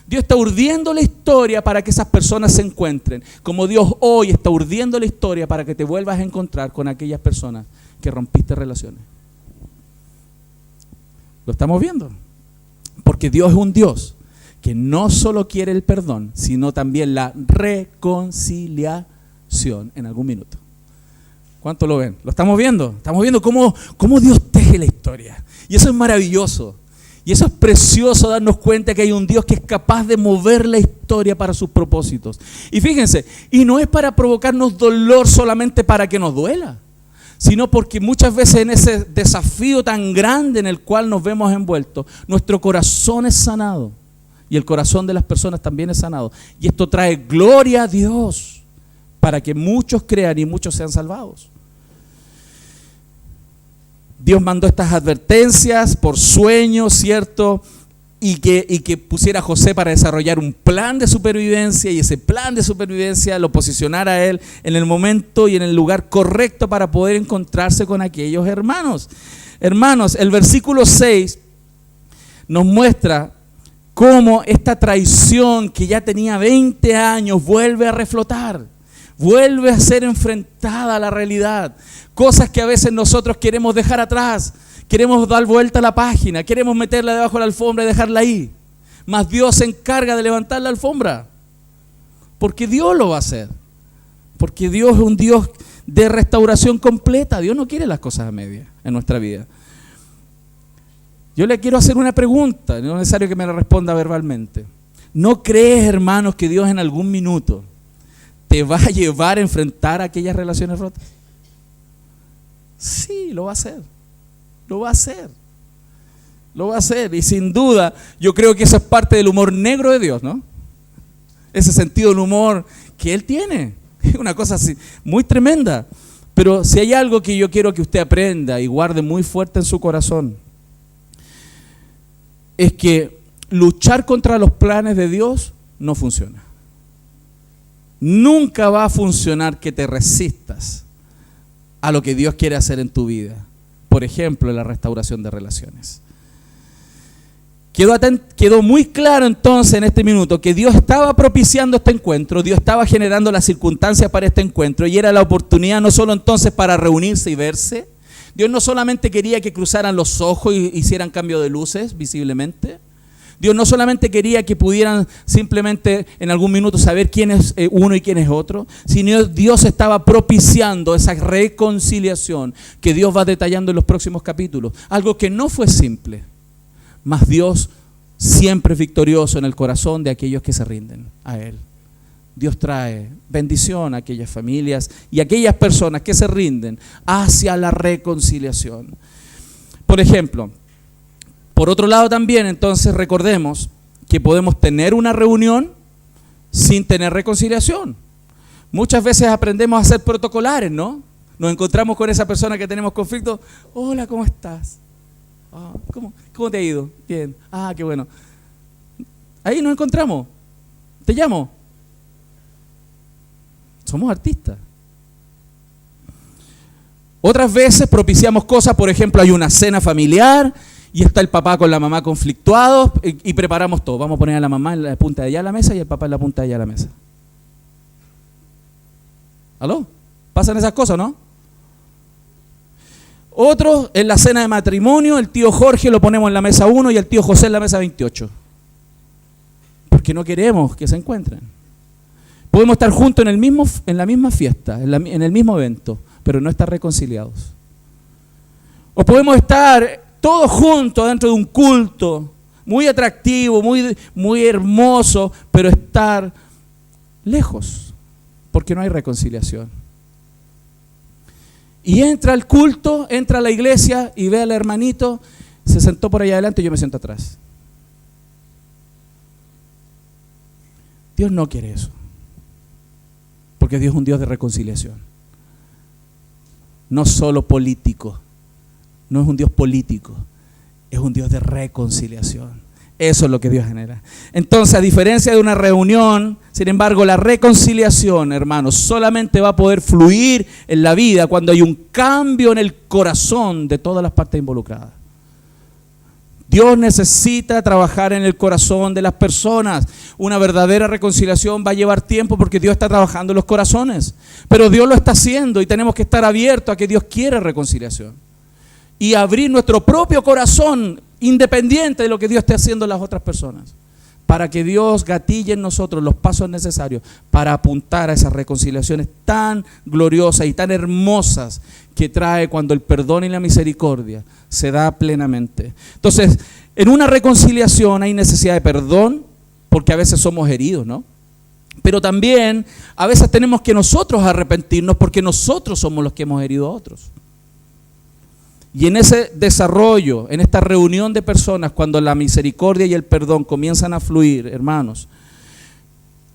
Dios está urdiendo la historia para que esas personas se encuentren, como Dios hoy está urdiendo la historia para que te vuelvas a encontrar con aquellas personas que rompiste relaciones. ¿Lo estamos viendo? Porque Dios es un Dios que no solo quiere el perdón, sino también la reconciliación en algún minuto. ¿Cuánto lo ven? ¿Lo estamos viendo? Estamos viendo cómo Dios teje la historia. Y eso es maravilloso. Y eso es precioso, darnos cuenta que hay un Dios que es capaz de mover la historia para sus propósitos. Y fíjense, y no es para provocarnos dolor solamente para que nos duela, sino porque muchas veces en ese desafío tan grande en el cual nos vemos envueltos, nuestro corazón es sanado y el corazón de las personas también es sanado. Y esto trae gloria a Dios para que muchos crean y muchos sean salvados. Dios mandó estas advertencias por sueños, ¿cierto? Y que pusiera a José para desarrollar un plan de supervivencia, y ese plan de supervivencia lo posicionara a él en el momento y en el lugar correcto para poder encontrarse con aquellos hermanos. Hermanos, el versículo 6 nos muestra cómo esta traición que ya tenía 20 años vuelve a reflotar, vuelve a ser enfrentada a la realidad. Cosas que a veces nosotros queremos dejar atrás, queremos dar vuelta a la página, queremos meterla debajo de la alfombra y dejarla ahí. Mas Dios se encarga de levantar la alfombra, porque Dios lo va a hacer. Porque Dios es un Dios de restauración completa. Dios no quiere las cosas a medias en nuestra vida. Yo le quiero hacer una pregunta, no es necesario que me la responda verbalmente. ¿No crees, hermanos, que Dios en algún minuto te va a llevar a enfrentar aquellas relaciones rotas? Sí, lo va a hacer. Lo va a hacer. Lo va a hacer. Y sin duda, yo creo que eso es parte del humor negro de Dios, ¿no? Ese sentido del humor que Él tiene. Es una cosa así, muy tremenda. Pero si hay algo que yo quiero que usted aprenda y guarde muy fuerte en su corazón, es que luchar contra los planes de Dios no funciona. Nunca va a funcionar que te resistas a lo que Dios quiere hacer en tu vida. Por ejemplo, la restauración de relaciones. Quedó muy claro entonces en este minuto que Dios estaba propiciando este encuentro, Dios estaba generando las circunstancias para este encuentro, y era la oportunidad no solo entonces para reunirse y verse. Dios no solamente quería que cruzaran los ojos y hicieran cambio de luces visiblemente. Dios no solamente quería que pudieran simplemente en algún minuto saber quién es uno y quién es otro, sino Dios estaba propiciando esa reconciliación que Dios va detallando en los próximos capítulos. Algo que no fue simple, mas Dios siempre es victorioso en el corazón de aquellos que se rinden a Él. Dios trae bendición a aquellas familias y a aquellas personas que se rinden hacia la reconciliación. Por ejemplo, por otro lado también, entonces, recordemos que podemos tener una reunión sin tener reconciliación. Muchas veces aprendemos a ser protocolares, ¿no? Nos encontramos con esa persona que tenemos conflicto. Hola, ¿cómo estás? ¿Cómo te ha ido? Bien. Qué bueno. Ahí nos encontramos. Te llamo. Somos artistas. Otras veces propiciamos cosas, por ejemplo, hay una cena familiar y está el papá con la mamá conflictuados y preparamos todo. Vamos a poner a la mamá en la punta de allá de la mesa y el papá en la punta de allá de la mesa. ¿Aló? ¿Pasan esas cosas, no? Otros, en la cena de matrimonio, el tío Jorge lo ponemos en la mesa 1 y el tío José en la mesa 28. Porque no queremos que se encuentren. Podemos estar juntos en la misma fiesta, en el mismo evento, pero no estar reconciliados. O podemos estar todos juntos dentro de un culto muy atractivo, muy hermoso, pero estar lejos, porque no hay reconciliación. Y entra al culto, entra a la iglesia y ve al hermanito, se sentó por allá adelante y yo me siento atrás. Dios no quiere eso, porque Dios es un Dios de reconciliación. No solo político, no es un Dios político, es un Dios de reconciliación. Eso es lo que Dios genera. Entonces, a diferencia de una reunión, sin embargo, la reconciliación, hermanos, solamente va a poder fluir en la vida cuando hay un cambio en el corazón de todas las partes involucradas. Dios necesita trabajar en el corazón de las personas. Una verdadera reconciliación va a llevar tiempo porque Dios está trabajando en los corazones. Pero Dios lo está haciendo y tenemos que estar abiertos a que Dios quiere reconciliación. Y abrir nuestro propio corazón, independiente de lo que Dios esté haciendo en las otras personas, para que Dios gatille en nosotros los pasos necesarios para apuntar a esas reconciliaciones tan gloriosas y tan hermosas que trae cuando el perdón y la misericordia se da plenamente. Entonces, en una reconciliación hay necesidad de perdón, porque a veces somos heridos, ¿no? Pero también a veces tenemos que nosotros arrepentirnos porque nosotros somos los que hemos herido a otros. Y en ese desarrollo, en esta reunión de personas, cuando la misericordia y el perdón comienzan a fluir, hermanos,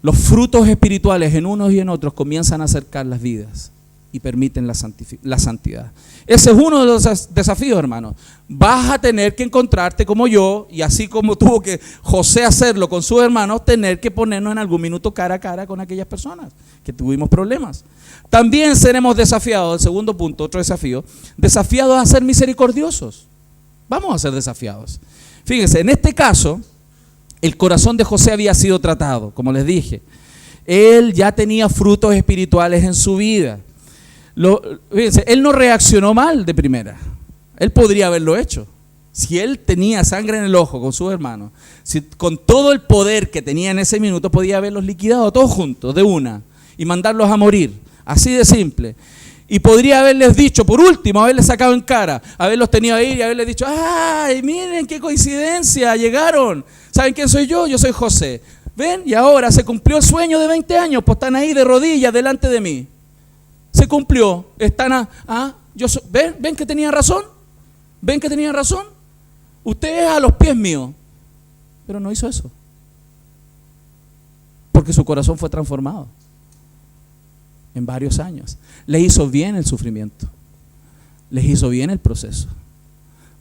los frutos espirituales en unos y en otros comienzan a acercar las vidas y permiten la santidad. Ese es uno de los desafíos, hermanos. Vas a tener que encontrarte como yo, y así como tuvo que José hacerlo con sus hermanos, tener que ponernos en algún minuto cara a cara con aquellas personas que tuvimos problemas. También seremos desafiados, el segundo punto, otro desafío, desafiados a ser misericordiosos. Vamos a ser desafiados. Fíjense, en este caso, el corazón de José había sido tratado, como les dije. Él ya tenía frutos espirituales en su vida. Fíjense, él no reaccionó mal de primera. Él podría haberlo hecho. Si él tenía sangre en el ojo con sus hermanos, si con todo el poder que tenía en ese minuto, podía haberlos liquidado todos juntos, de una, y mandarlos a morir. Así de simple. Y podría haberles dicho, por último, haberles sacado en cara, haberlos tenido ahí y haberles dicho, ¡ay, miren qué coincidencia! Llegaron. ¿Saben quién soy yo? Yo soy José. ¿Ven? Y ahora se cumplió el sueño de 20 años, pues están ahí de rodillas delante de mí. Se cumplió. Están ¿ven que tenía razón? ¿Ven que tenía razón? Usted es a los pies míos. Pero no hizo eso. Porque su corazón fue transformado. En varios años. Les hizo bien el sufrimiento. Les hizo bien el proceso.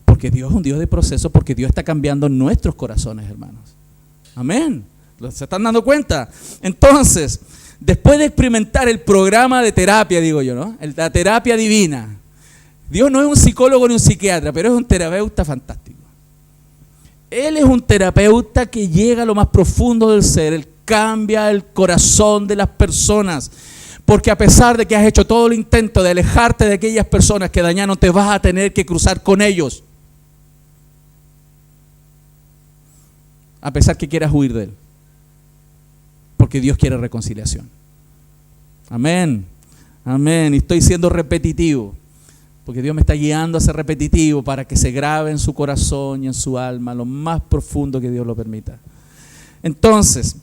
Porque Dios es un Dios de proceso, porque Dios está cambiando nuestros corazones, hermanos. Amén. ¿Se están dando cuenta? Entonces, después de experimentar el programa de terapia, digo yo, ¿no? La terapia divina. Dios no es un psicólogo ni un psiquiatra, pero es un terapeuta fantástico. Él es un terapeuta que llega a lo más profundo del ser. Él cambia el corazón de las personas. Porque a pesar de que has hecho todo el intento de alejarte de aquellas personas que dañaron, te vas a tener que cruzar con ellos. A pesar que quieras huir de él. Porque Dios quiere reconciliación. Amén. Amén. Y estoy siendo repetitivo. Porque Dios me está guiando a ser repetitivo para que se grabe en su corazón y en su alma lo más profundo que Dios lo permita. Entonces,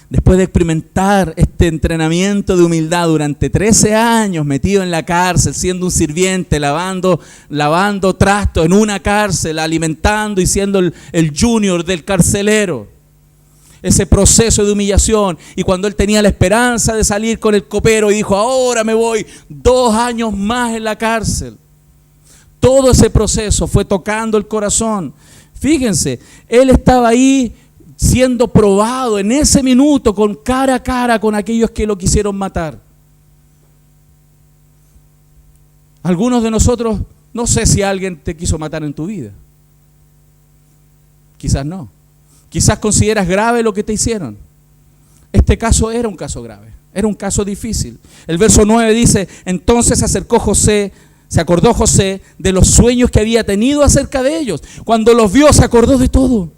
después de experimentar este entrenamiento de humildad durante 13 años metido en la cárcel, siendo un sirviente, lavando trastos en una cárcel, alimentando y siendo el junior del carcelero, ese proceso de humillación, y cuando él tenía la esperanza de salir con el copero y dijo, ahora me voy 2 años más en la cárcel. Todo ese proceso fue tocando el corazón. Fíjense, él estaba ahí siendo probado en ese minuto con cara a cara con aquellos que lo quisieron matar. Algunos de nosotros, no sé si alguien te quiso matar en tu vida. Quizás no. Quizás consideras grave lo que te hicieron. Este caso era un caso grave, era un caso difícil. El verso 9 dice, entonces se acordó José de los sueños que había tenido acerca de ellos. Cuando los vio se acordó de todo.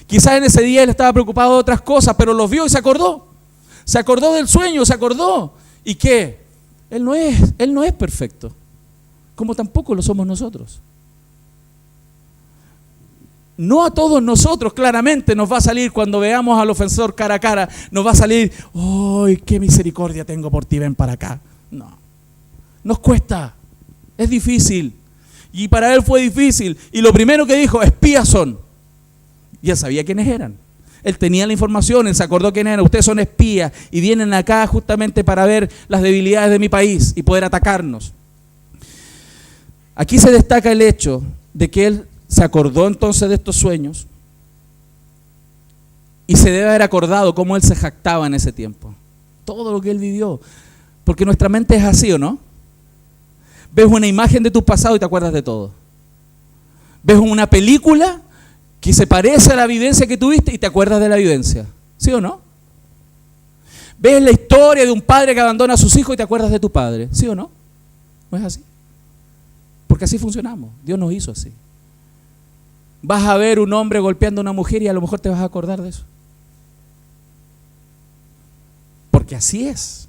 Quizás en ese día él estaba preocupado de otras cosas, pero los vio y se acordó. Se acordó del sueño, se acordó. ¿Y qué? Él no es perfecto, como tampoco lo somos nosotros. No a todos nosotros claramente nos va a salir cuando veamos al ofensor cara a cara, nos va a salir, ¡ay, qué misericordia tengo por ti, ven para acá! No, nos cuesta, es difícil. Y para él fue difícil. Y lo primero que dijo, espías son. Y él sabía quiénes eran. Él tenía la información, él se acordó quiénes eran. Ustedes son espías y vienen acá justamente para ver las debilidades de mi país y poder atacarnos. Aquí se destaca el hecho de que él se acordó entonces de estos sueños y se debe haber acordado cómo él se jactaba en ese tiempo. Todo lo que él vivió. Porque nuestra mente es así, ¿o no? Ves una imagen de tu pasado y te acuerdas de todo. Ves una película que se parece a la vivencia que tuviste y te acuerdas de la vivencia. ¿Sí o no? Ves la historia de un padre que abandona a sus hijos y te acuerdas de tu padre. ¿Sí o no? ¿No es así? Porque así funcionamos. Dios nos hizo así. Vas a ver un hombre golpeando a una mujer y a lo mejor te vas a acordar de eso. Porque así es.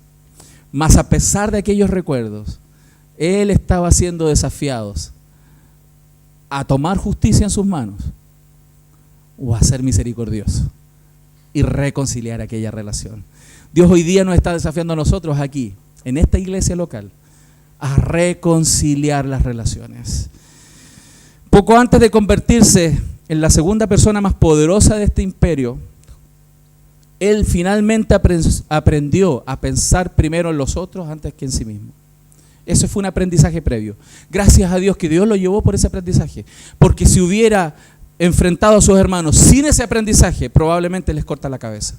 Mas a pesar de aquellos recuerdos, él estaba siendo desafiado a tomar justicia en sus manos o a ser misericordioso y reconciliar aquella relación. Dios hoy día nos está desafiando a nosotros aquí, en esta iglesia local, a reconciliar las relaciones. Poco antes de convertirse en la segunda persona más poderosa de este imperio, él finalmente aprendió a pensar primero en los otros antes que en sí mismo. Ese fue un aprendizaje previo. Gracias a Dios que Dios lo llevó por ese aprendizaje. Porque si hubiera enfrentado a sus hermanos sin ese aprendizaje, probablemente les corta la cabeza.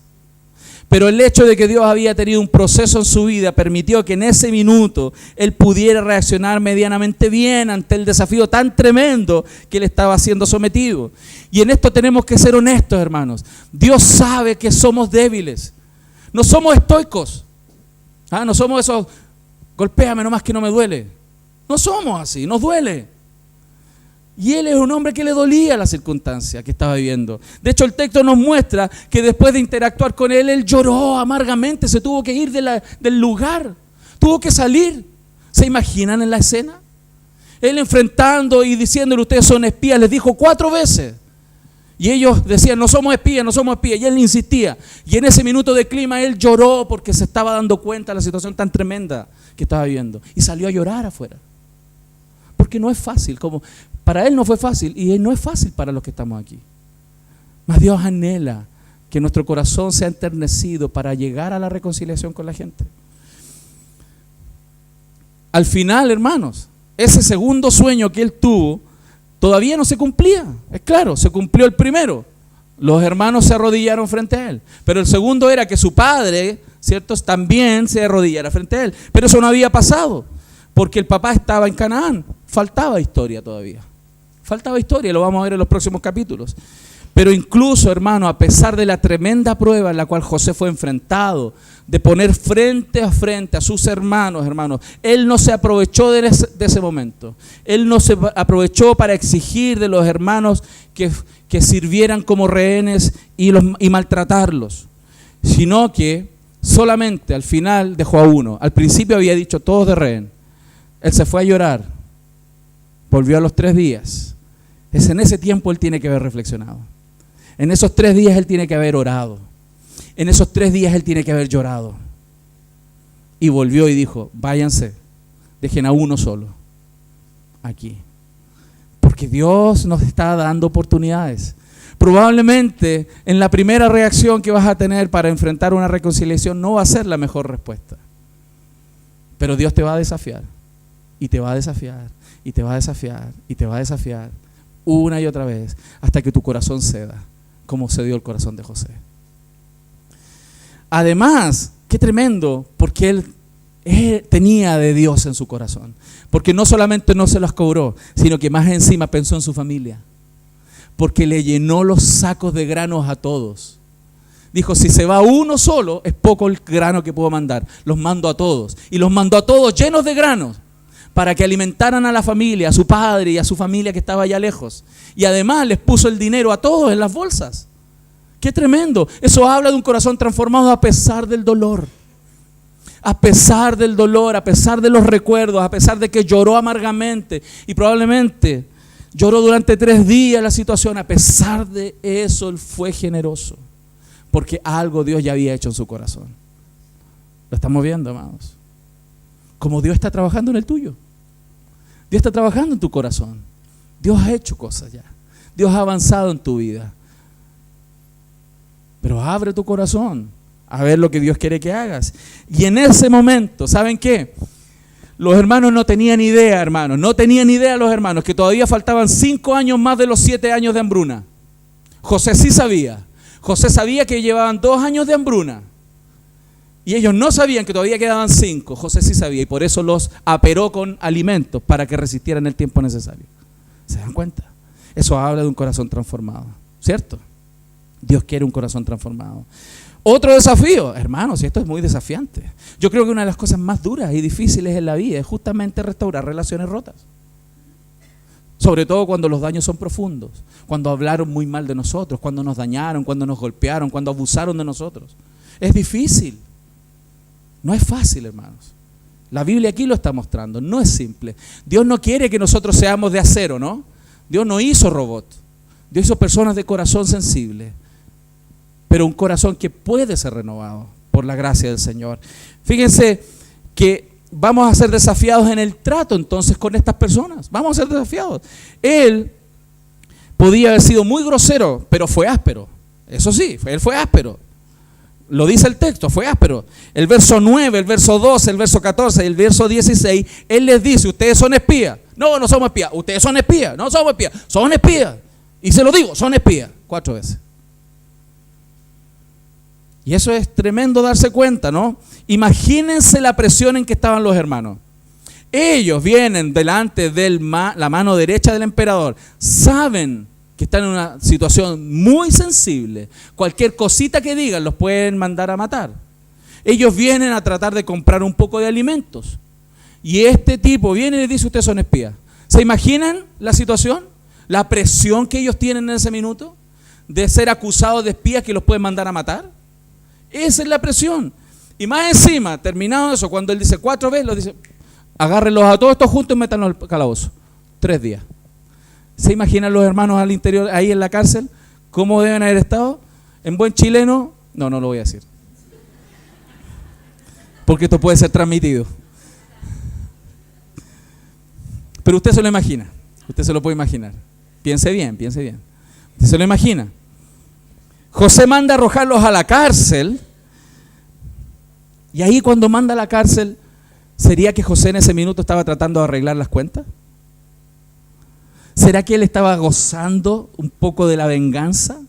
Pero el hecho de que Dios había tenido un proceso en su vida permitió que en ese minuto él pudiera reaccionar medianamente bien ante el desafío tan tremendo que él estaba siendo sometido. Y en esto tenemos que ser honestos, hermanos. Dios sabe que somos débiles. No somos estoicos. No somos esos, golpéame nomás que no me duele. No somos así, nos duele. Y él es un hombre que le dolía la circunstancia que estaba viviendo. De hecho, el texto nos muestra que después de interactuar con él, él lloró amargamente, se tuvo que ir del lugar, tuvo que salir. ¿Se imaginan en la escena? Él enfrentando y diciéndole, ustedes son espías, les dijo 4 veces. Y ellos decían, no somos espías, no somos espías. Y él insistía. Y en ese minuto de clima, él lloró porque se estaba dando cuenta de la situación tan tremenda que estaba viviendo. Y salió a llorar afuera. Porque no es fácil, como para él no fue fácil y no es fácil para los que estamos aquí. Mas Dios anhela que nuestro corazón sea enternecido para llegar a la reconciliación con la gente. Al final, hermanos, ese segundo sueño que él tuvo todavía no se cumplía. Es claro, se cumplió el primero. Los hermanos se arrodillaron frente a él. Pero el segundo era que su padre, ¿cierto?, también se arrodillara frente a él. Pero eso no había pasado. Porque el papá estaba en Canaán. Faltaba historia todavía. Faltaba historia, lo vamos a ver en los próximos capítulos. Pero incluso, hermano, a pesar de la tremenda prueba en la cual José fue enfrentado, de poner frente a sus hermanos, él no se aprovechó de ese momento. Él no se aprovechó para exigir de los hermanos que sirvieran como rehenes y maltratarlos. Sino que solamente al final dejó a uno. Al principio había dicho todos de rehén. Él se fue a llorar, volvió a los 3 días. En ese tiempo él tiene que haber reflexionado. En esos 3 días él tiene que haber orado. En esos 3 días él tiene que haber llorado. Y volvió y dijo, váyanse, dejen a uno solo aquí. Porque Dios nos está dando oportunidades. Probablemente en la primera reacción que vas a tener para enfrentar una reconciliación no va a ser la mejor respuesta. Pero Dios te va a desafiar. Y te va a desafiar, y te va a desafiar, y te va a desafiar una y otra vez hasta que tu corazón ceda, como cedió el corazón de José. Además, qué tremendo, porque él tenía de Dios en su corazón. Porque no solamente no se los cobró, sino que más encima pensó en su familia. Porque le llenó los sacos de granos a todos. Dijo, si se va uno solo, es poco el grano que puedo mandar. Los mando a todos. Y los mandó a todos llenos de granos, para que alimentaran a la familia, a su padre y a su familia que estaba allá lejos. Y además les puso el dinero a todos en las bolsas. ¡Qué tremendo! Eso habla de un corazón transformado a pesar del dolor. A pesar del dolor, a pesar de los recuerdos, a pesar de que lloró amargamente y probablemente lloró durante 3 días la situación. A pesar de eso, él fue generoso. Porque algo Dios ya había hecho en su corazón. Lo estamos viendo, amados. Como Dios está trabajando en el tuyo. Dios está trabajando en tu corazón. Dios ha hecho cosas ya. Dios ha avanzado en tu vida. Pero abre tu corazón a ver lo que Dios quiere que hagas. Y en ese momento, ¿saben qué? Los hermanos no tenían idea, hermanos. No tenían idea los hermanos que todavía faltaban 5 años más de los 7 años de hambruna. José sí sabía. José sabía que llevaban 2 años de hambruna. Y ellos no sabían que todavía quedaban 5. José sí sabía y por eso los aperó con alimentos para que resistieran el tiempo necesario. ¿Se dan cuenta? Eso habla de un corazón transformado, ¿cierto? Dios quiere un corazón transformado. Otro desafío, hermanos, y esto es muy desafiante. Yo creo que una de las cosas más duras y difíciles en la vida es justamente restaurar relaciones rotas. Sobre todo cuando los daños son profundos, cuando hablaron muy mal de nosotros, cuando nos dañaron, cuando nos golpearon, cuando abusaron de nosotros. Es difícil. No es fácil, hermanos. La Biblia aquí lo está mostrando, no es simple. Dios no quiere que nosotros seamos de acero, ¿no? Dios no hizo robot. Dios hizo personas de corazón sensible, pero un corazón que puede ser renovado por la gracia del Señor. Fíjense que vamos a ser desafiados en el trato entonces con estas personas. Vamos a ser desafiados. Él podía haber sido muy grosero, pero fue áspero. Eso sí, él fue áspero. Lo dice el texto, fue áspero. El verso 9, el verso 12, el verso 14 y el verso 16, él les dice, ustedes son espías. No, no somos espías. Ustedes son espías. No somos espías. Son espías. Y se lo digo, son espías. 4 veces. Y eso es tremendo darse cuenta, ¿no? Imagínense la presión en que estaban los hermanos. Ellos vienen delante de la mano derecha del emperador. Saben que están en una situación muy sensible. Cualquier cosita que digan los pueden mandar a matar. Ellos vienen a tratar de comprar un poco de alimentos. Y este tipo viene y les dice, ustedes son espías. ¿Se imaginan la situación? La presión que ellos tienen en ese minuto de ser acusados de espías que los pueden mandar a matar. Esa es la presión. Y más encima, terminado eso, cuando él dice 4 veces, lo dice, agárrenlos a todos estos juntos y métanlos al calabozo. 3 días. ¿Se imaginan los hermanos al interior, ahí en la cárcel? ¿Cómo deben haber estado? En buen chileno, no lo voy a decir. Porque esto puede ser transmitido. Pero usted se lo imagina. Usted se lo puede imaginar. Piense bien, piense bien. Usted se lo imagina. José manda arrojarlos a la cárcel. Y ahí cuando manda a la cárcel, ¿sería que José en ese minuto estaba tratando de arreglar las cuentas? ¿Será que él estaba gozando un poco de la venganza?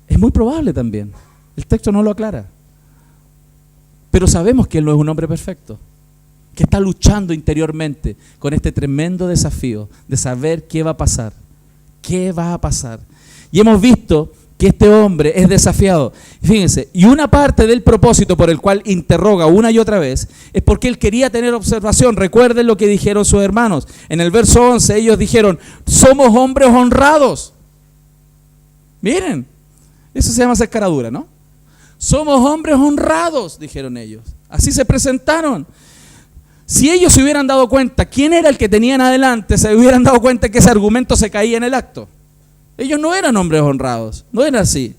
Es muy probable también. El texto no lo aclara. Pero sabemos que él no es un hombre perfecto, que está luchando interiormente con este tremendo desafío de saber qué va a pasar. ¿Qué va a pasar? Y hemos visto que este hombre es desafiado. Fíjense, y una parte del propósito por el cual interroga una y otra vez es porque él quería tener observación. Recuerden lo que dijeron sus hermanos. En el verso 11 ellos dijeron, somos hombres honrados. Miren, eso se llama ser cara dura, ¿no? Somos hombres honrados, dijeron ellos. Así se presentaron. Si ellos se hubieran dado cuenta quién era el que tenían adelante, se hubieran dado cuenta que ese argumento se caía en el acto. Ellos no eran hombres honrados, no era así.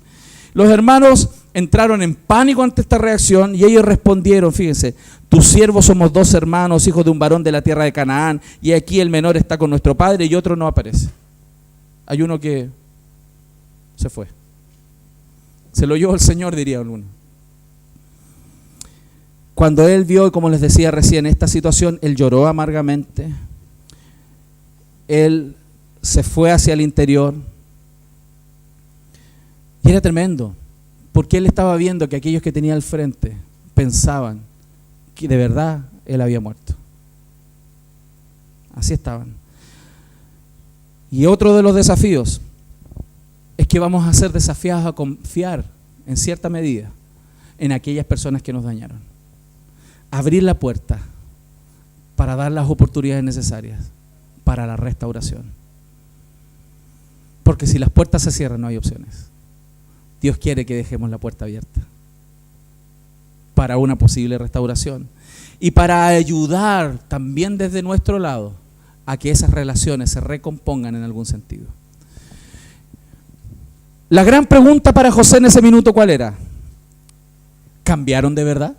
Los hermanos entraron en pánico ante esta reacción y ellos respondieron, fíjense, tus siervos somos 2 hermanos, hijos de un varón de la tierra de Canaán, y aquí el menor está con nuestro padre y otro no aparece. Hay uno que se fue. Se lo llevó el Señor, diría uno. Cuando él vio, como les decía recién, esta situación, él lloró amargamente. Él se fue hacia el interior. Y era tremendo, porque él estaba viendo que aquellos que tenía al frente pensaban que de verdad él había muerto. Así estaban. Y otro de los desafíos es que vamos a ser desafiados a confiar en cierta medida en aquellas personas que nos dañaron. Abrir la puerta para dar las oportunidades necesarias para la restauración. Porque si las puertas se cierran no hay opciones. Dios quiere que dejemos la puerta abierta para una posible restauración y para ayudar también desde nuestro lado a que esas relaciones se recompongan en algún sentido. La gran pregunta para José en ese minuto, ¿cuál era? ¿Cambiaron de verdad?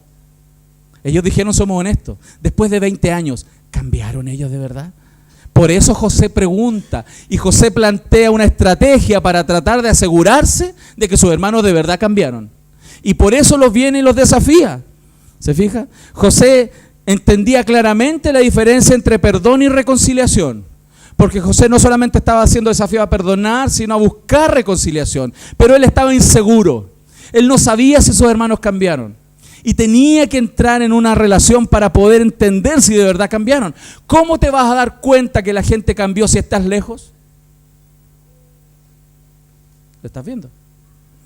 Ellos dijeron, somos honestos. Después de 20 años, ¿cambiaron ellos de verdad? Por eso José pregunta y José plantea una estrategia para tratar de asegurarse de que sus hermanos de verdad cambiaron. Y por eso los viene y los desafía. ¿Se fija? José entendía claramente la diferencia entre perdón y reconciliación. Porque José no solamente estaba siendo desafiado a perdonar, sino a buscar reconciliación. Pero él estaba inseguro. Él no sabía si sus hermanos cambiaron. Y tenía que entrar en una relación para poder entender si de verdad cambiaron. ¿Cómo te vas a dar cuenta que la gente cambió si estás lejos? ¿Lo estás viendo?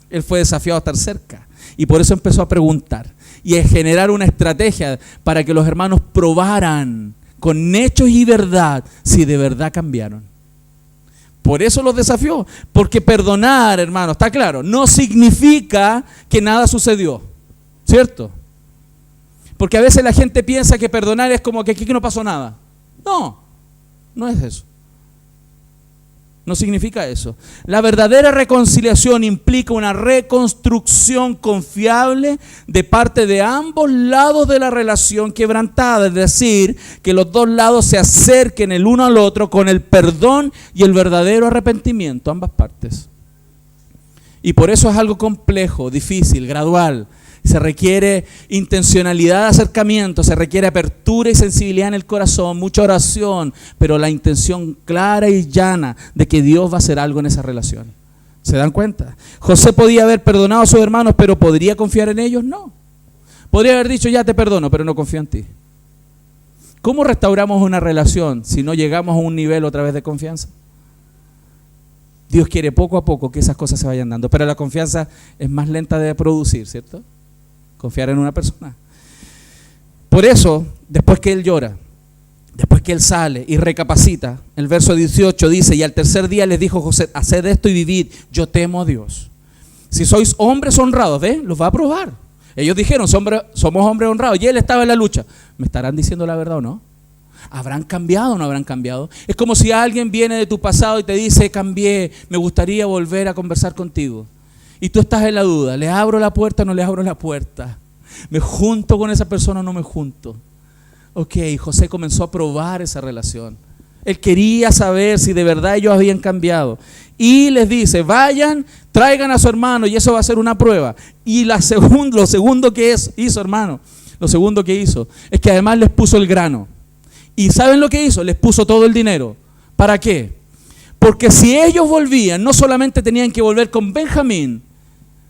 Él fue desafiado a estar cerca. Y por eso empezó a preguntar. Y a generar una estrategia para que los hermanos probaran con hechos y verdad si de verdad cambiaron. Por eso los desafió. Porque perdonar, hermano, está claro, no significa que nada sucedió. ¿Cierto? Porque a veces la gente piensa que perdonar es como que aquí no pasó nada. No, no es eso. No significa eso. La verdadera reconciliación implica una reconstrucción confiable de parte de ambos lados de la relación quebrantada. Es decir, que los dos lados se acerquen el uno al otro con el perdón y el verdadero arrepentimiento, ambas partes. Y por eso es algo complejo, difícil, gradual. Se requiere intencionalidad de acercamiento, se requiere apertura y sensibilidad en el corazón, mucha oración, pero la intención clara y llana de que Dios va a hacer algo en esa relación. ¿Se dan cuenta? José podía haber perdonado a sus hermanos, pero ¿podría confiar en ellos? No. Podría haber dicho, ya te perdono, pero no confío en ti. ¿Cómo restauramos una relación si no llegamos a un nivel otra vez de confianza? Dios quiere poco a poco que esas cosas se vayan dando, pero la confianza es más lenta de producir, ¿cierto? Confiar en una persona. Por eso, después que él llora, después que él sale y recapacita, el verso 18 dice, y al tercer día les dijo José, haced esto y vivid, yo temo a Dios. Si sois hombres honrados, ¿ven? Los va a probar. Ellos dijeron, somos hombres honrados, y él estaba en la lucha. ¿Me estarán diciendo la verdad o no? ¿Habrán cambiado o no habrán cambiado? Es como si alguien viene de tu pasado y te dice, cambié, me gustaría volver a conversar contigo. Y tú estás en la duda, ¿le abro la puerta o no le abro la puerta? ¿Me junto con esa persona o no me junto? Ok, José comenzó a probar esa relación. Él quería saber si de verdad ellos habían cambiado. Y les dice, vayan, traigan a su hermano y eso va a ser una prueba. Y lo segundo que hizo, hermano, lo segundo que hizo es que además les puso el grano. ¿Y saben lo que hizo? Les puso todo el dinero. ¿Para qué? Porque si ellos volvían, no solamente tenían que volver con Benjamín,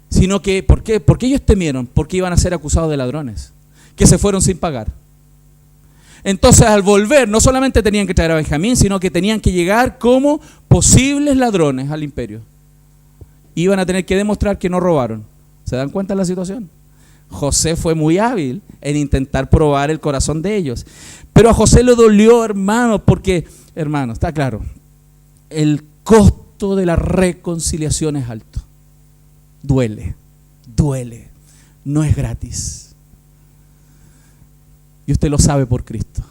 sino que, ¿por qué? Porque ellos temieron, porque iban a ser acusados de ladrones, que se fueron sin pagar. Entonces, al volver, no solamente tenían que traer a Benjamín, sino que tenían que llegar como posibles ladrones al imperio. Iban a tener que demostrar que no robaron. ¿Se dan cuenta de la situación? José fue muy hábil en intentar probar el corazón de ellos. Pero a José le dolió, hermano, porque, hermano, está claro, el costo de la reconciliación es alto. Duele, no es gratis. Y usted lo sabe por Cristo.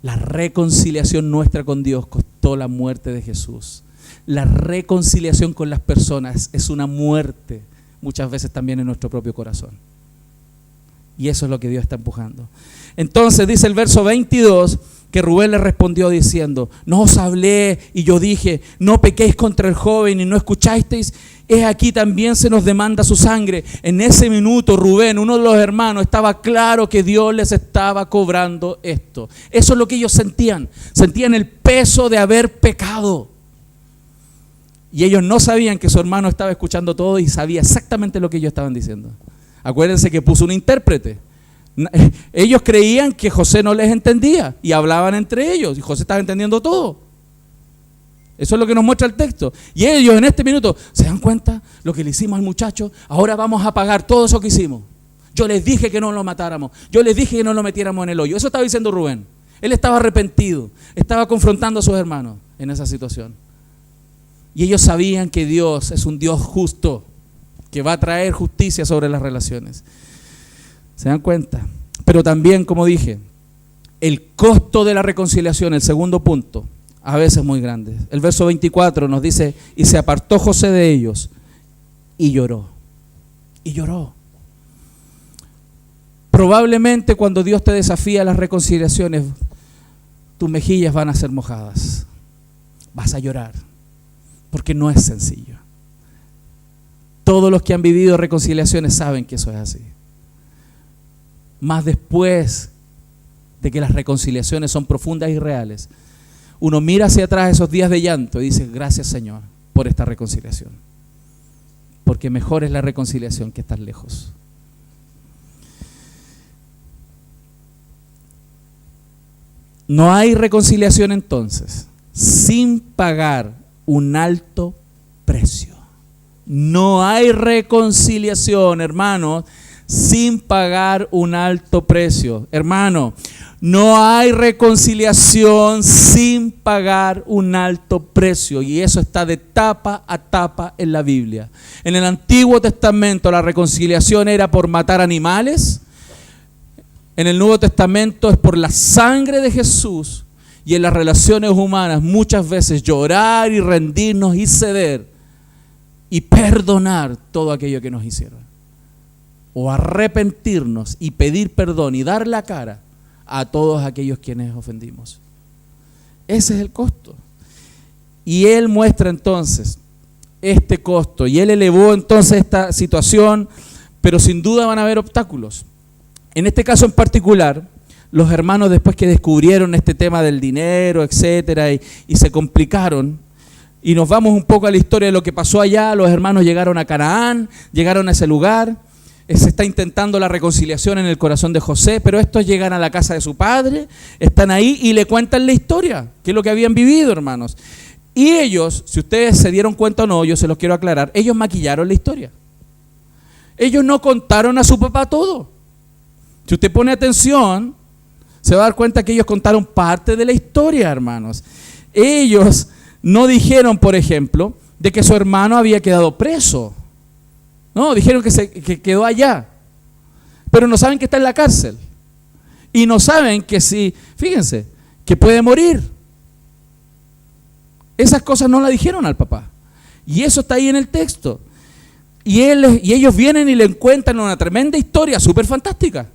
La reconciliación nuestra con Dios costó la muerte de Jesús. La reconciliación con las personas es una muerte, muchas veces también en nuestro propio corazón. Y eso es lo que Dios está empujando. Entonces dice el verso 22 que Rubén le respondió diciendo, no os hablé y yo dije, no pequéis contra el joven y no escuchasteis, es aquí también se nos demanda su sangre. En ese minuto Rubén, uno de los hermanos, estaba claro que Dios les estaba cobrando esto. Eso es lo que ellos sentían el peso de haber pecado. Y ellos no sabían que su hermano estaba escuchando todo y sabía exactamente lo que ellos estaban diciendo. Acuérdense que puso un intérprete. Ellos creían que José no les entendía y hablaban entre ellos y José estaba entendiendo todo. Eso es lo que nos muestra el texto. Y ellos en este minuto, ¿se dan cuenta lo que le hicimos al muchacho? Ahora vamos a pagar todo eso que hicimos. Yo les dije que no lo matáramos. Yo les dije que no lo metiéramos en el hoyo. Eso estaba diciendo Rubén. Él estaba arrepentido. Estaba confrontando a sus hermanos en esa situación. Y ellos sabían que Dios es un Dios justo, que va a traer justicia sobre las relaciones. ¿Se dan cuenta? Pero también, como dije, el costo de la reconciliación, el segundo punto, a veces es muy grande. El verso 24 nos dice, y se apartó José de ellos y lloró. Y lloró. Probablemente cuando Dios te desafía a las reconciliaciones, tus mejillas van a ser mojadas. Vas a llorar, porque no es sencillo. Todos los que han vivido reconciliaciones saben que eso es así. Más después de que las reconciliaciones son profundas y reales, uno mira hacia atrás esos días de llanto y dice, gracias Señor por esta reconciliación. Porque mejor es la reconciliación que estar lejos. No hay reconciliación entonces sin pagar un alto precio. No hay reconciliación, hermanos, sin pagar un alto precio. Hermano, no hay reconciliación sin pagar un alto precio. Y eso está de tapa a tapa en la Biblia. En el Antiguo Testamento la reconciliación era por matar animales. En el Nuevo Testamento es por la sangre de Jesús. Y en las relaciones humanas muchas veces llorar y rendirnos y ceder y perdonar todo aquello que nos hicieron. O arrepentirnos y pedir perdón y dar la cara a todos aquellos quienes ofendimos. Ese es el costo. Y Él muestra entonces este costo. Y Él elevó entonces esta situación, pero sin duda van a haber obstáculos. En este caso en particular, los hermanos después que descubrieron este tema del dinero, etcétera, y se complicaron, y nos vamos un poco a la historia de lo que pasó allá, los hermanos llegaron a Canaán, llegaron a ese lugar, se está intentando la reconciliación en el corazón de José, pero estos llegan a la casa de su padre, están ahí y le cuentan la historia, que es lo que habían vivido, hermanos. Y ellos, si ustedes se dieron cuenta o no, yo se los quiero aclarar, ellos maquillaron la historia. Ellos no contaron a su papá todo. Si usted pone atención, se va a dar cuenta que ellos contaron parte de la historia, hermanos. Ellos no dijeron, por ejemplo, de que su hermano había quedado preso. No, dijeron que quedó allá. Pero no saben que está en la cárcel. Y no saben que si, fíjense, que puede morir. Esas cosas no las dijeron al papá. Y eso está ahí en el texto. Y ellos vienen y le cuentan una tremenda historia, súper fantástica.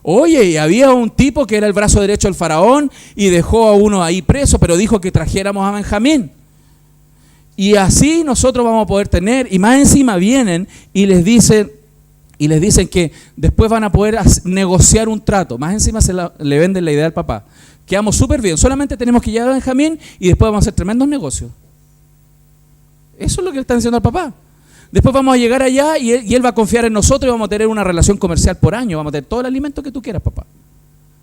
Oye, había un tipo que era el brazo derecho del faraón y dejó a uno ahí preso, pero dijo que trajéramos a Benjamín. Y así nosotros vamos a poder tener, y más encima vienen y les dicen que después van a poder negociar un trato. Más encima le venden la idea al papá. Quedamos súper bien, solamente tenemos que llegar a Benjamín y después vamos a hacer tremendos negocios. Eso es lo que le están diciendo al papá. Después vamos a llegar allá y él va a confiar en nosotros y vamos a tener una relación comercial por año. Vamos a tener todo el alimento que tú quieras, papá.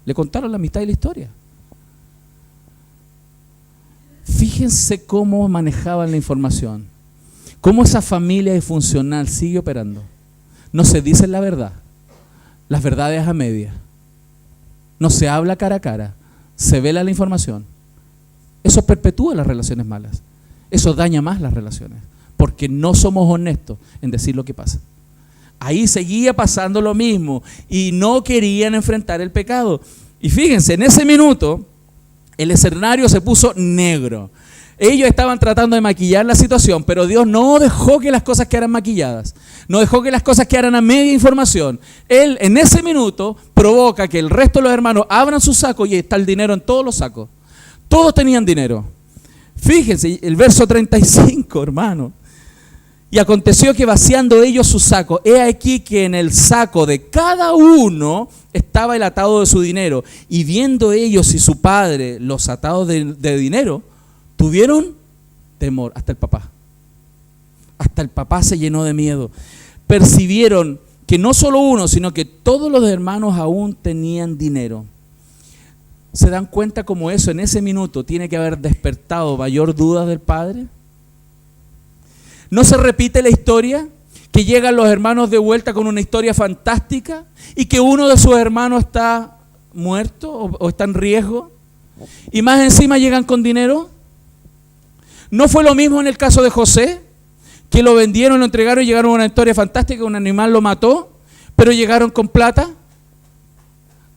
Le contaron la amistad y la historia. Fíjense cómo manejaban la información. Cómo esa familia disfuncional sigue operando. No se dice la verdad. Las verdades a media. No se habla cara a cara. Se vela la información. Eso perpetúa las relaciones malas. Eso daña más las relaciones. Porque no somos honestos en decir lo que pasa. Ahí seguía pasando lo mismo y no querían enfrentar el pecado. Y fíjense, en ese minuto el escenario se puso negro. Ellos estaban tratando de maquillar la situación, pero Dios no dejó que las cosas quedaran maquilladas. No dejó que las cosas quedaran a media información. Él en ese minuto provoca que el resto de los hermanos abran sus sacos y está el dinero en todos los sacos. Todos tenían dinero. Fíjense, el verso 35, hermano. Y aconteció que vaciando ellos su saco, he aquí que en el saco de cada uno estaba el atado de su dinero. Y viendo ellos y su padre los atados de dinero, tuvieron temor, hasta el papá. Hasta el papá se llenó de miedo. Percibieron que no solo uno, sino que todos los hermanos aún tenían dinero. ¿Se dan cuenta cómo eso en ese minuto tiene que haber despertado mayor duda del padre? ¿No se repite la historia? Que llegan los hermanos de vuelta con una historia fantástica y que uno de sus hermanos está muerto o está en riesgo y más encima llegan con dinero. ¿No fue lo mismo en el caso de José? Que lo vendieron, lo entregaron y llegaron a una historia fantástica, un animal lo mató, pero llegaron con plata.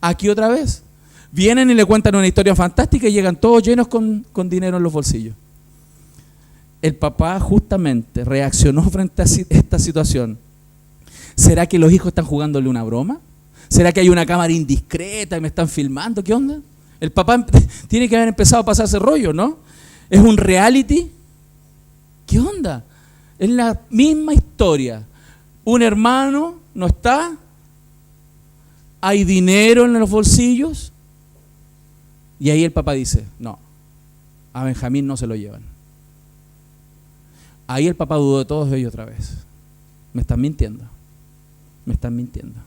Aquí otra vez. Vienen y le cuentan una historia fantástica y llegan todos llenos con dinero en los bolsillos. El papá justamente reaccionó frente a esta situación. ¿Será que los hijos están jugándole una broma? ¿Será que hay una cámara indiscreta y me están filmando? ¿Qué onda? El papá tiene que haber empezado a pasarse rollo, ¿no? ¿Es un reality? ¿Qué onda? Es la misma historia. Un hermano no está, hay dinero en los bolsillos, y ahí el papá dice, no, a Benjamín no se lo llevan. Ahí el papá dudó de todos ellos otra vez. Me están mintiendo. Me están mintiendo.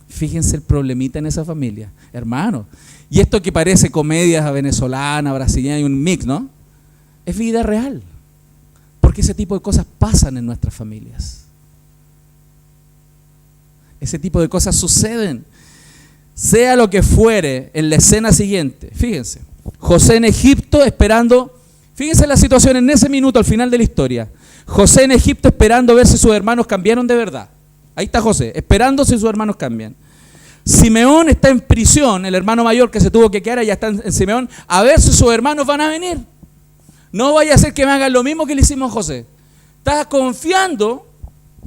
Fíjense el problemita en esa familia, hermano. Y esto que parece comedia venezolana, brasileña y un mix, ¿no? Es vida real. Porque ese tipo de cosas pasan en nuestras familias. Ese tipo de cosas suceden. Sea lo que fuere, en la escena siguiente, fíjense, José en Egipto esperando, fíjense la situación en ese minuto al final de la historia. José en Egipto esperando ver si sus hermanos cambiaron de verdad. Ahí está José, esperando si sus hermanos cambian. Simeón está en prisión, el hermano mayor que se tuvo que quedar, ya está en Simeón, a ver si sus hermanos van a venir. No vaya a ser que me hagan lo mismo que le hicimos a José. Está confiando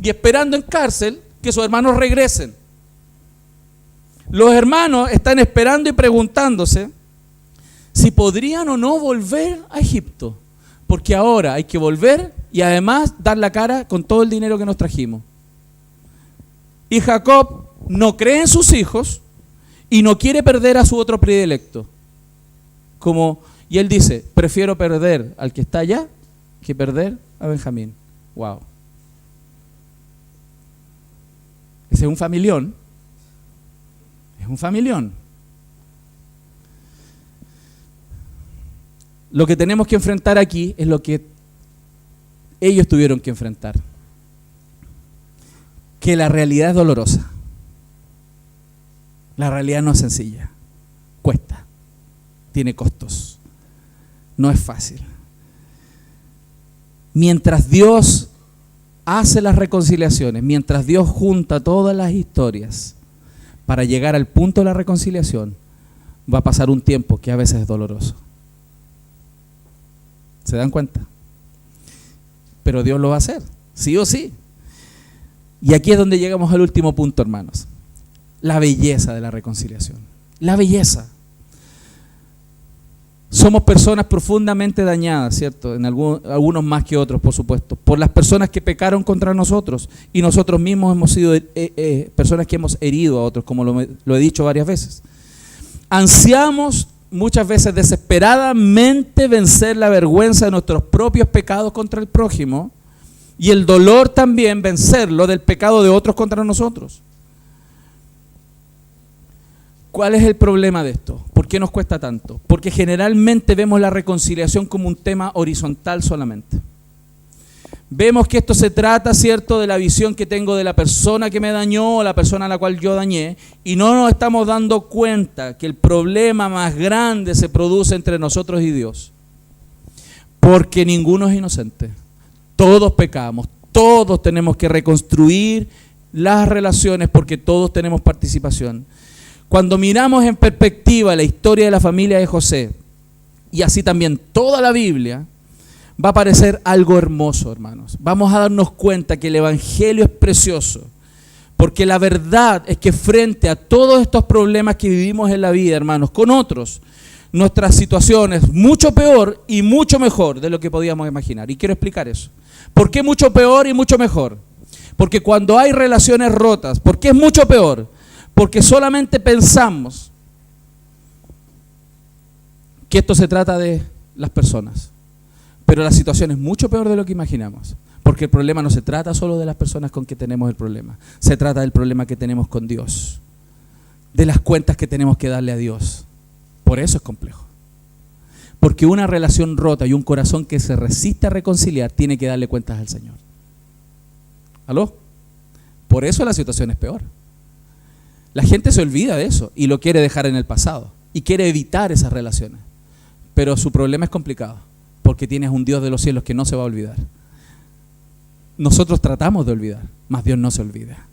y esperando en cárcel que sus hermanos regresen. Los hermanos están esperando y preguntándose si podrían o no volver a Egipto, porque ahora hay que volver y además dar la cara con todo el dinero que nos trajimos. Y Jacob no cree en sus hijos y no quiere perder a su otro predilecto. Y él dice, prefiero perder al que está allá que perder a Benjamín. Wow. Ese es un familión. Es un familión. Lo que tenemos que enfrentar aquí es lo que ellos tuvieron que enfrentar. Que la realidad es dolorosa. La realidad no es sencilla. Cuesta. Tiene costos. No es fácil. Mientras Dios hace las reconciliaciones, mientras Dios junta todas las historias para llegar al punto de la reconciliación, va a pasar un tiempo que a veces es doloroso. ¿Se dan cuenta? Pero Dios lo va a hacer, sí o sí. Y aquí es donde llegamos al último punto, hermanos. La belleza de la reconciliación. La belleza. Somos personas profundamente dañadas, ¿cierto? Algunos más que otros, por supuesto, por las personas que pecaron contra nosotros, y nosotros mismos hemos sido personas que hemos herido a otros, como lo he dicho varias veces. Ansiamos muchas veces desesperadamente vencer la vergüenza de nuestros propios pecados contra el prójimo, y el dolor también vencerlo del pecado de otros contra nosotros. ¿Cuál es el problema de esto? ¿Por qué nos cuesta tanto? Porque generalmente vemos la reconciliación como un tema horizontal solamente. Vemos que esto se trata, ¿cierto?, de la visión que tengo de la persona que me dañó o la persona a la cual yo dañé, y no nos estamos dando cuenta que el problema más grande se produce entre nosotros y Dios. Porque ninguno es inocente. Todos pecamos, todos tenemos que reconstruir las relaciones porque todos tenemos participación. Cuando miramos en perspectiva la historia de la familia de José, y así también toda la Biblia, va a parecer algo hermoso, hermanos. Vamos a darnos cuenta que el Evangelio es precioso, porque la verdad es que frente a todos estos problemas que vivimos en la vida, hermanos, con otros, nuestra situación es mucho peor y mucho mejor de lo que podíamos imaginar. Y quiero explicar eso. ¿Por qué mucho peor y mucho mejor? Porque cuando hay relaciones rotas, ¿por qué es mucho peor? Porque solamente pensamos que esto se trata de las personas. Pero la situación es mucho peor de lo que imaginamos. Porque el problema no se trata solo de las personas con que tenemos el problema. Se trata del problema que tenemos con Dios. De las cuentas que tenemos que darle a Dios. Por eso es complejo. Porque una relación rota y un corazón que se resiste a reconciliar tiene que darle cuentas al Señor. ¿Aló? Por eso la situación es peor. La gente se olvida de eso y lo quiere dejar en el pasado y quiere evitar esas relaciones. Pero su problema es complicado porque tienes un Dios de los cielos que no se va a olvidar. Nosotros tratamos de olvidar, mas Dios no se olvida.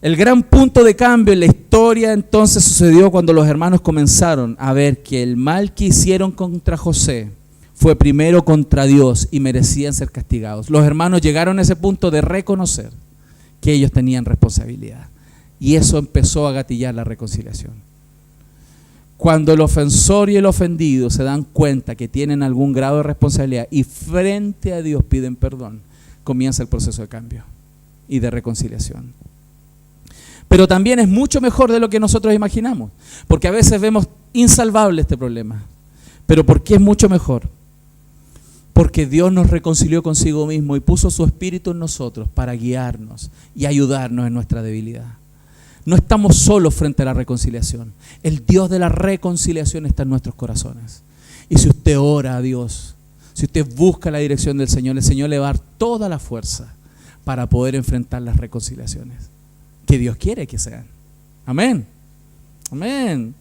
El gran punto de cambio en la historia entonces sucedió cuando los hermanos comenzaron a ver que el mal que hicieron contra José fue primero contra Dios y merecían ser castigados. Los hermanos llegaron a ese punto de reconocer que ellos tenían responsabilidad. Y eso empezó a gatillar la reconciliación. Cuando el ofensor y el ofendido se dan cuenta que tienen algún grado de responsabilidad y frente a Dios piden perdón, comienza el proceso de cambio y de reconciliación. Pero también es mucho mejor de lo que nosotros imaginamos, porque a veces vemos insalvable este problema. Pero ¿por qué es mucho mejor? Porque Dios nos reconcilió consigo mismo y puso su Espíritu en nosotros para guiarnos y ayudarnos en nuestra debilidad. No estamos solos frente a la reconciliación. El Dios de la reconciliación está en nuestros corazones. Y si usted ora a Dios, si usted busca la dirección del Señor, el Señor le va a dar toda la fuerza para poder enfrentar las reconciliaciones que Dios quiere que sean. Amén. Amén.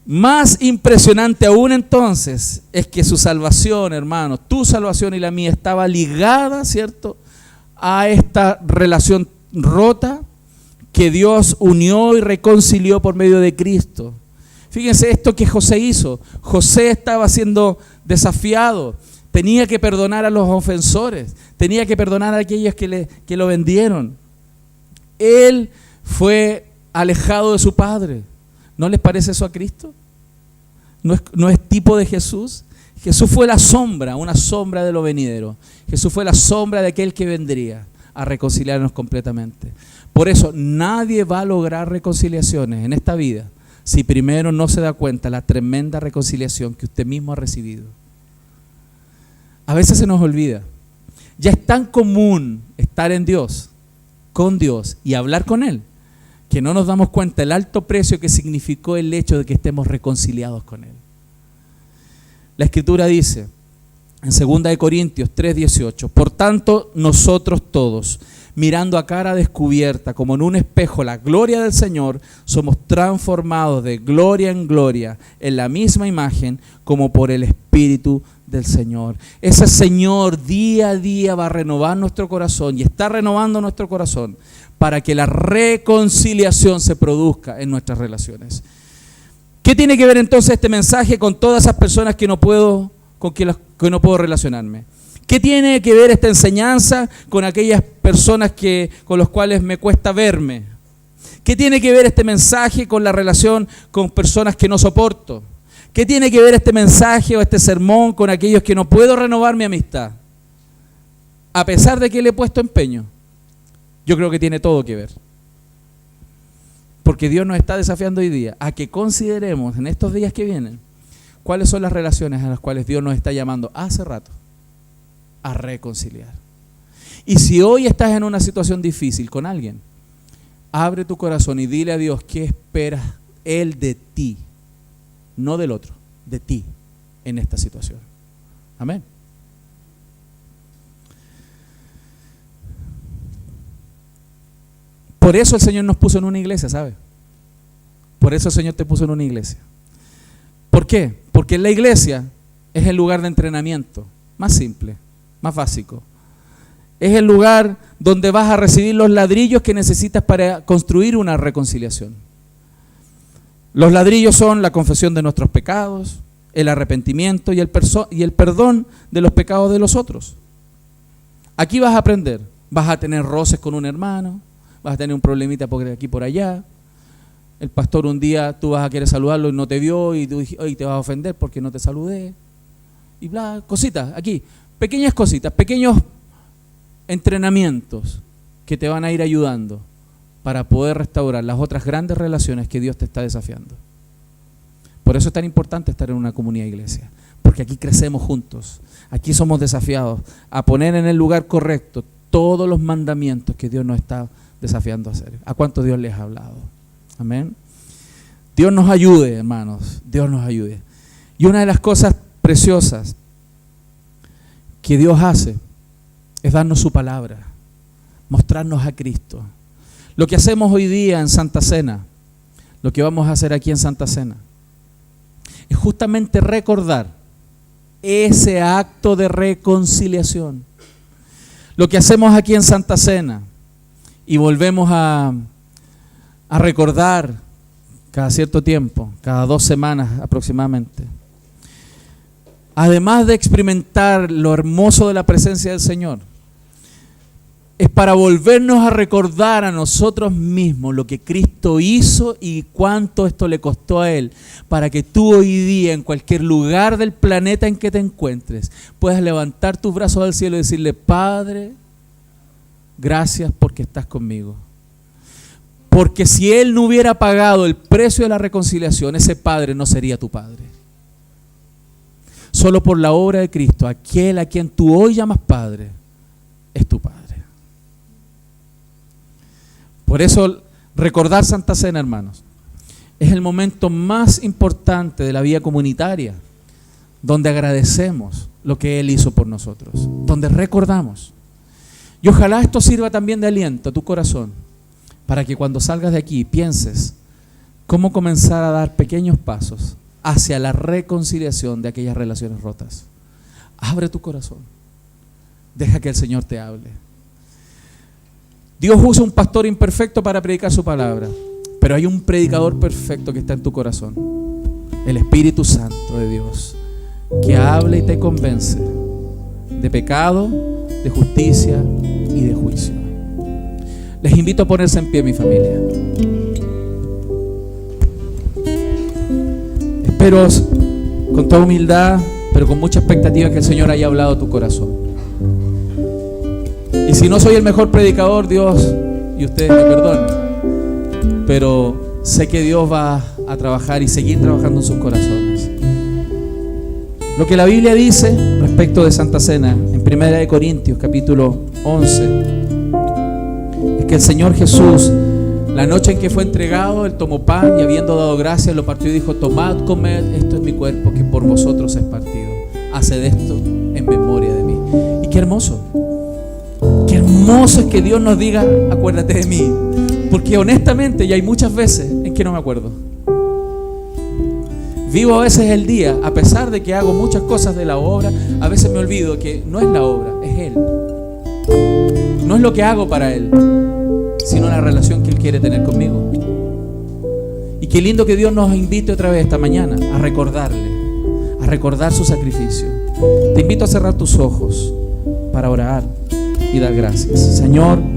Más impresionante aún entonces es que su salvación, hermano, tu salvación y la mía estaba ligada, ¿cierto?, a esta relación rota que Dios unió y reconcilió por medio de Cristo. Fíjense esto que José hizo. José estaba siendo desafiado. Tenía que perdonar a los ofensores. Tenía que perdonar a aquellos que lo vendieron. Él fue alejado de su padre. ¿No les parece eso a Cristo? ¿No es tipo de Jesús? Jesús fue la sombra, una sombra de lo venidero. Jesús fue la sombra de aquel que vendría a reconciliarnos completamente. Por eso nadie va a lograr reconciliaciones en esta vida si primero no se da cuenta la tremenda reconciliación que usted mismo ha recibido. A veces se nos olvida. Ya es tan común estar en Dios, con Dios y hablar con Él, que no nos damos cuenta el alto precio que significó el hecho de que estemos reconciliados con Él. La Escritura dice en 2 Corintios 3:18, por tanto nosotros todos, mirando a cara descubierta como en un espejo la gloria del Señor, somos transformados de gloria en gloria en la misma imagen como por el Espíritu del Señor. Ese Señor día a día va a renovar nuestro corazón y está renovando nuestro corazón para que la reconciliación se produzca en nuestras relaciones. ¿Qué tiene que ver entonces este mensaje con todas esas personas que no puedo relacionarme? ¿Qué tiene que ver esta enseñanza con aquellas personas con las cuales me cuesta verme? ¿Qué tiene que ver este mensaje con la relación con personas que no soporto? ¿Qué tiene que ver este mensaje o este sermón con aquellos que no puedo renovar mi amistad? A pesar de que le he puesto empeño, yo creo que tiene todo que ver. Porque Dios nos está desafiando hoy día a que consideremos en estos días que vienen cuáles son las relaciones a las cuales Dios nos está llamando hace rato a reconciliar. Y si hoy estás en una situación difícil con alguien, abre tu corazón y dile a Dios qué espera Él de ti, no del otro, de ti en esta situación. Amén. Por eso el Señor nos puso en una iglesia, ¿sabe? Por eso el Señor te puso en una iglesia. ¿Por qué? Porque la iglesia es el lugar de entrenamiento más simple, más básico. Es el lugar donde vas a recibir los ladrillos que necesitas para construir una reconciliación. Los ladrillos son la confesión de nuestros pecados, el arrepentimiento y el perdón de los pecados de los otros. Aquí vas a aprender, vas a tener roces con un hermano, vas a tener un problemita por aquí por allá. El pastor un día tú vas a querer saludarlo y no te vio y tú te vas a ofender porque no te saludé. Y bla, cositas aquí, pequeñas cositas, pequeños entrenamientos que te van a ir ayudando para poder restaurar las otras grandes relaciones que Dios te está desafiando. Por eso es tan importante estar en una comunidad iglesia, porque aquí crecemos juntos, aquí somos desafiados a poner en el lugar correcto todos los mandamientos que Dios nos está desafiando a hacer. ¿A cuánto Dios les ha hablado? Amén. Dios nos ayude, hermanos, Dios nos ayude. Y una de las cosas preciosas que Dios hace es darnos su palabra, mostrarnos a Cristo. Lo que hacemos hoy día en Santa Cena, lo que vamos a hacer aquí en Santa Cena, es justamente recordar ese acto de reconciliación. Lo que hacemos aquí en Santa Cena y volvemos a recordar cada cierto tiempo, cada 2 semanas aproximadamente. Además de experimentar lo hermoso de la presencia del Señor, es para volvernos a recordar a nosotros mismos lo que Cristo hizo y cuánto esto le costó a Él, para que tú hoy día, en cualquier lugar del planeta en que te encuentres, puedas levantar tus brazos al cielo y decirle: Padre, gracias porque estás conmigo. Porque si Él no hubiera pagado el precio de la reconciliación, ese Padre no sería tu Padre. Solo por la obra de Cristo, aquel a quien tú hoy llamas Padre, es tu Padre. Por eso recordar Santa Cena, hermanos, es el momento más importante de la vida comunitaria, donde agradecemos lo que Él hizo por nosotros, donde recordamos. Y ojalá esto sirva también de aliento a tu corazón, para que cuando salgas de aquí pienses cómo comenzar a dar pequeños pasos hacia la reconciliación de aquellas relaciones rotas. Abre tu corazón, deja que el Señor te hable. Dios usa un pastor imperfecto para predicar su palabra, pero hay un predicador perfecto que está en tu corazón, el Espíritu Santo de Dios, que habla y te convence de pecado, de justicia y de juicio. Les invito a ponerse en pie, mi familia. Espero con toda humildad, pero con mucha expectativa, que el Señor haya hablado a tu corazón. Y si no soy el mejor predicador, Dios y ustedes me perdonen, pero sé que Dios va a trabajar y seguir trabajando en sus corazones. Lo que la Biblia dice respecto de Santa Cena en 1 Corintios capítulo 11 es que el Señor Jesús, la noche en que fue entregado, Él tomó pan y, habiendo dado gracias, lo partió y dijo: tomad, comed, esto es mi cuerpo que por vosotros es partido. Haced esto en memoria de mí. Y qué hermoso es que Dios nos diga: acuérdate de mí. Porque honestamente ya hay muchas veces en que no me acuerdo. Vivo a veces el día, a pesar de que hago muchas cosas de la obra, a veces me olvido que no es la obra, es Él. No es lo que hago para Él, sino la relación que Él quiere tener conmigo. Y qué lindo que Dios nos invite otra vez esta mañana a recordarle, a recordar su sacrificio. Te invito a cerrar tus ojos para orar y dar gracias. Señor,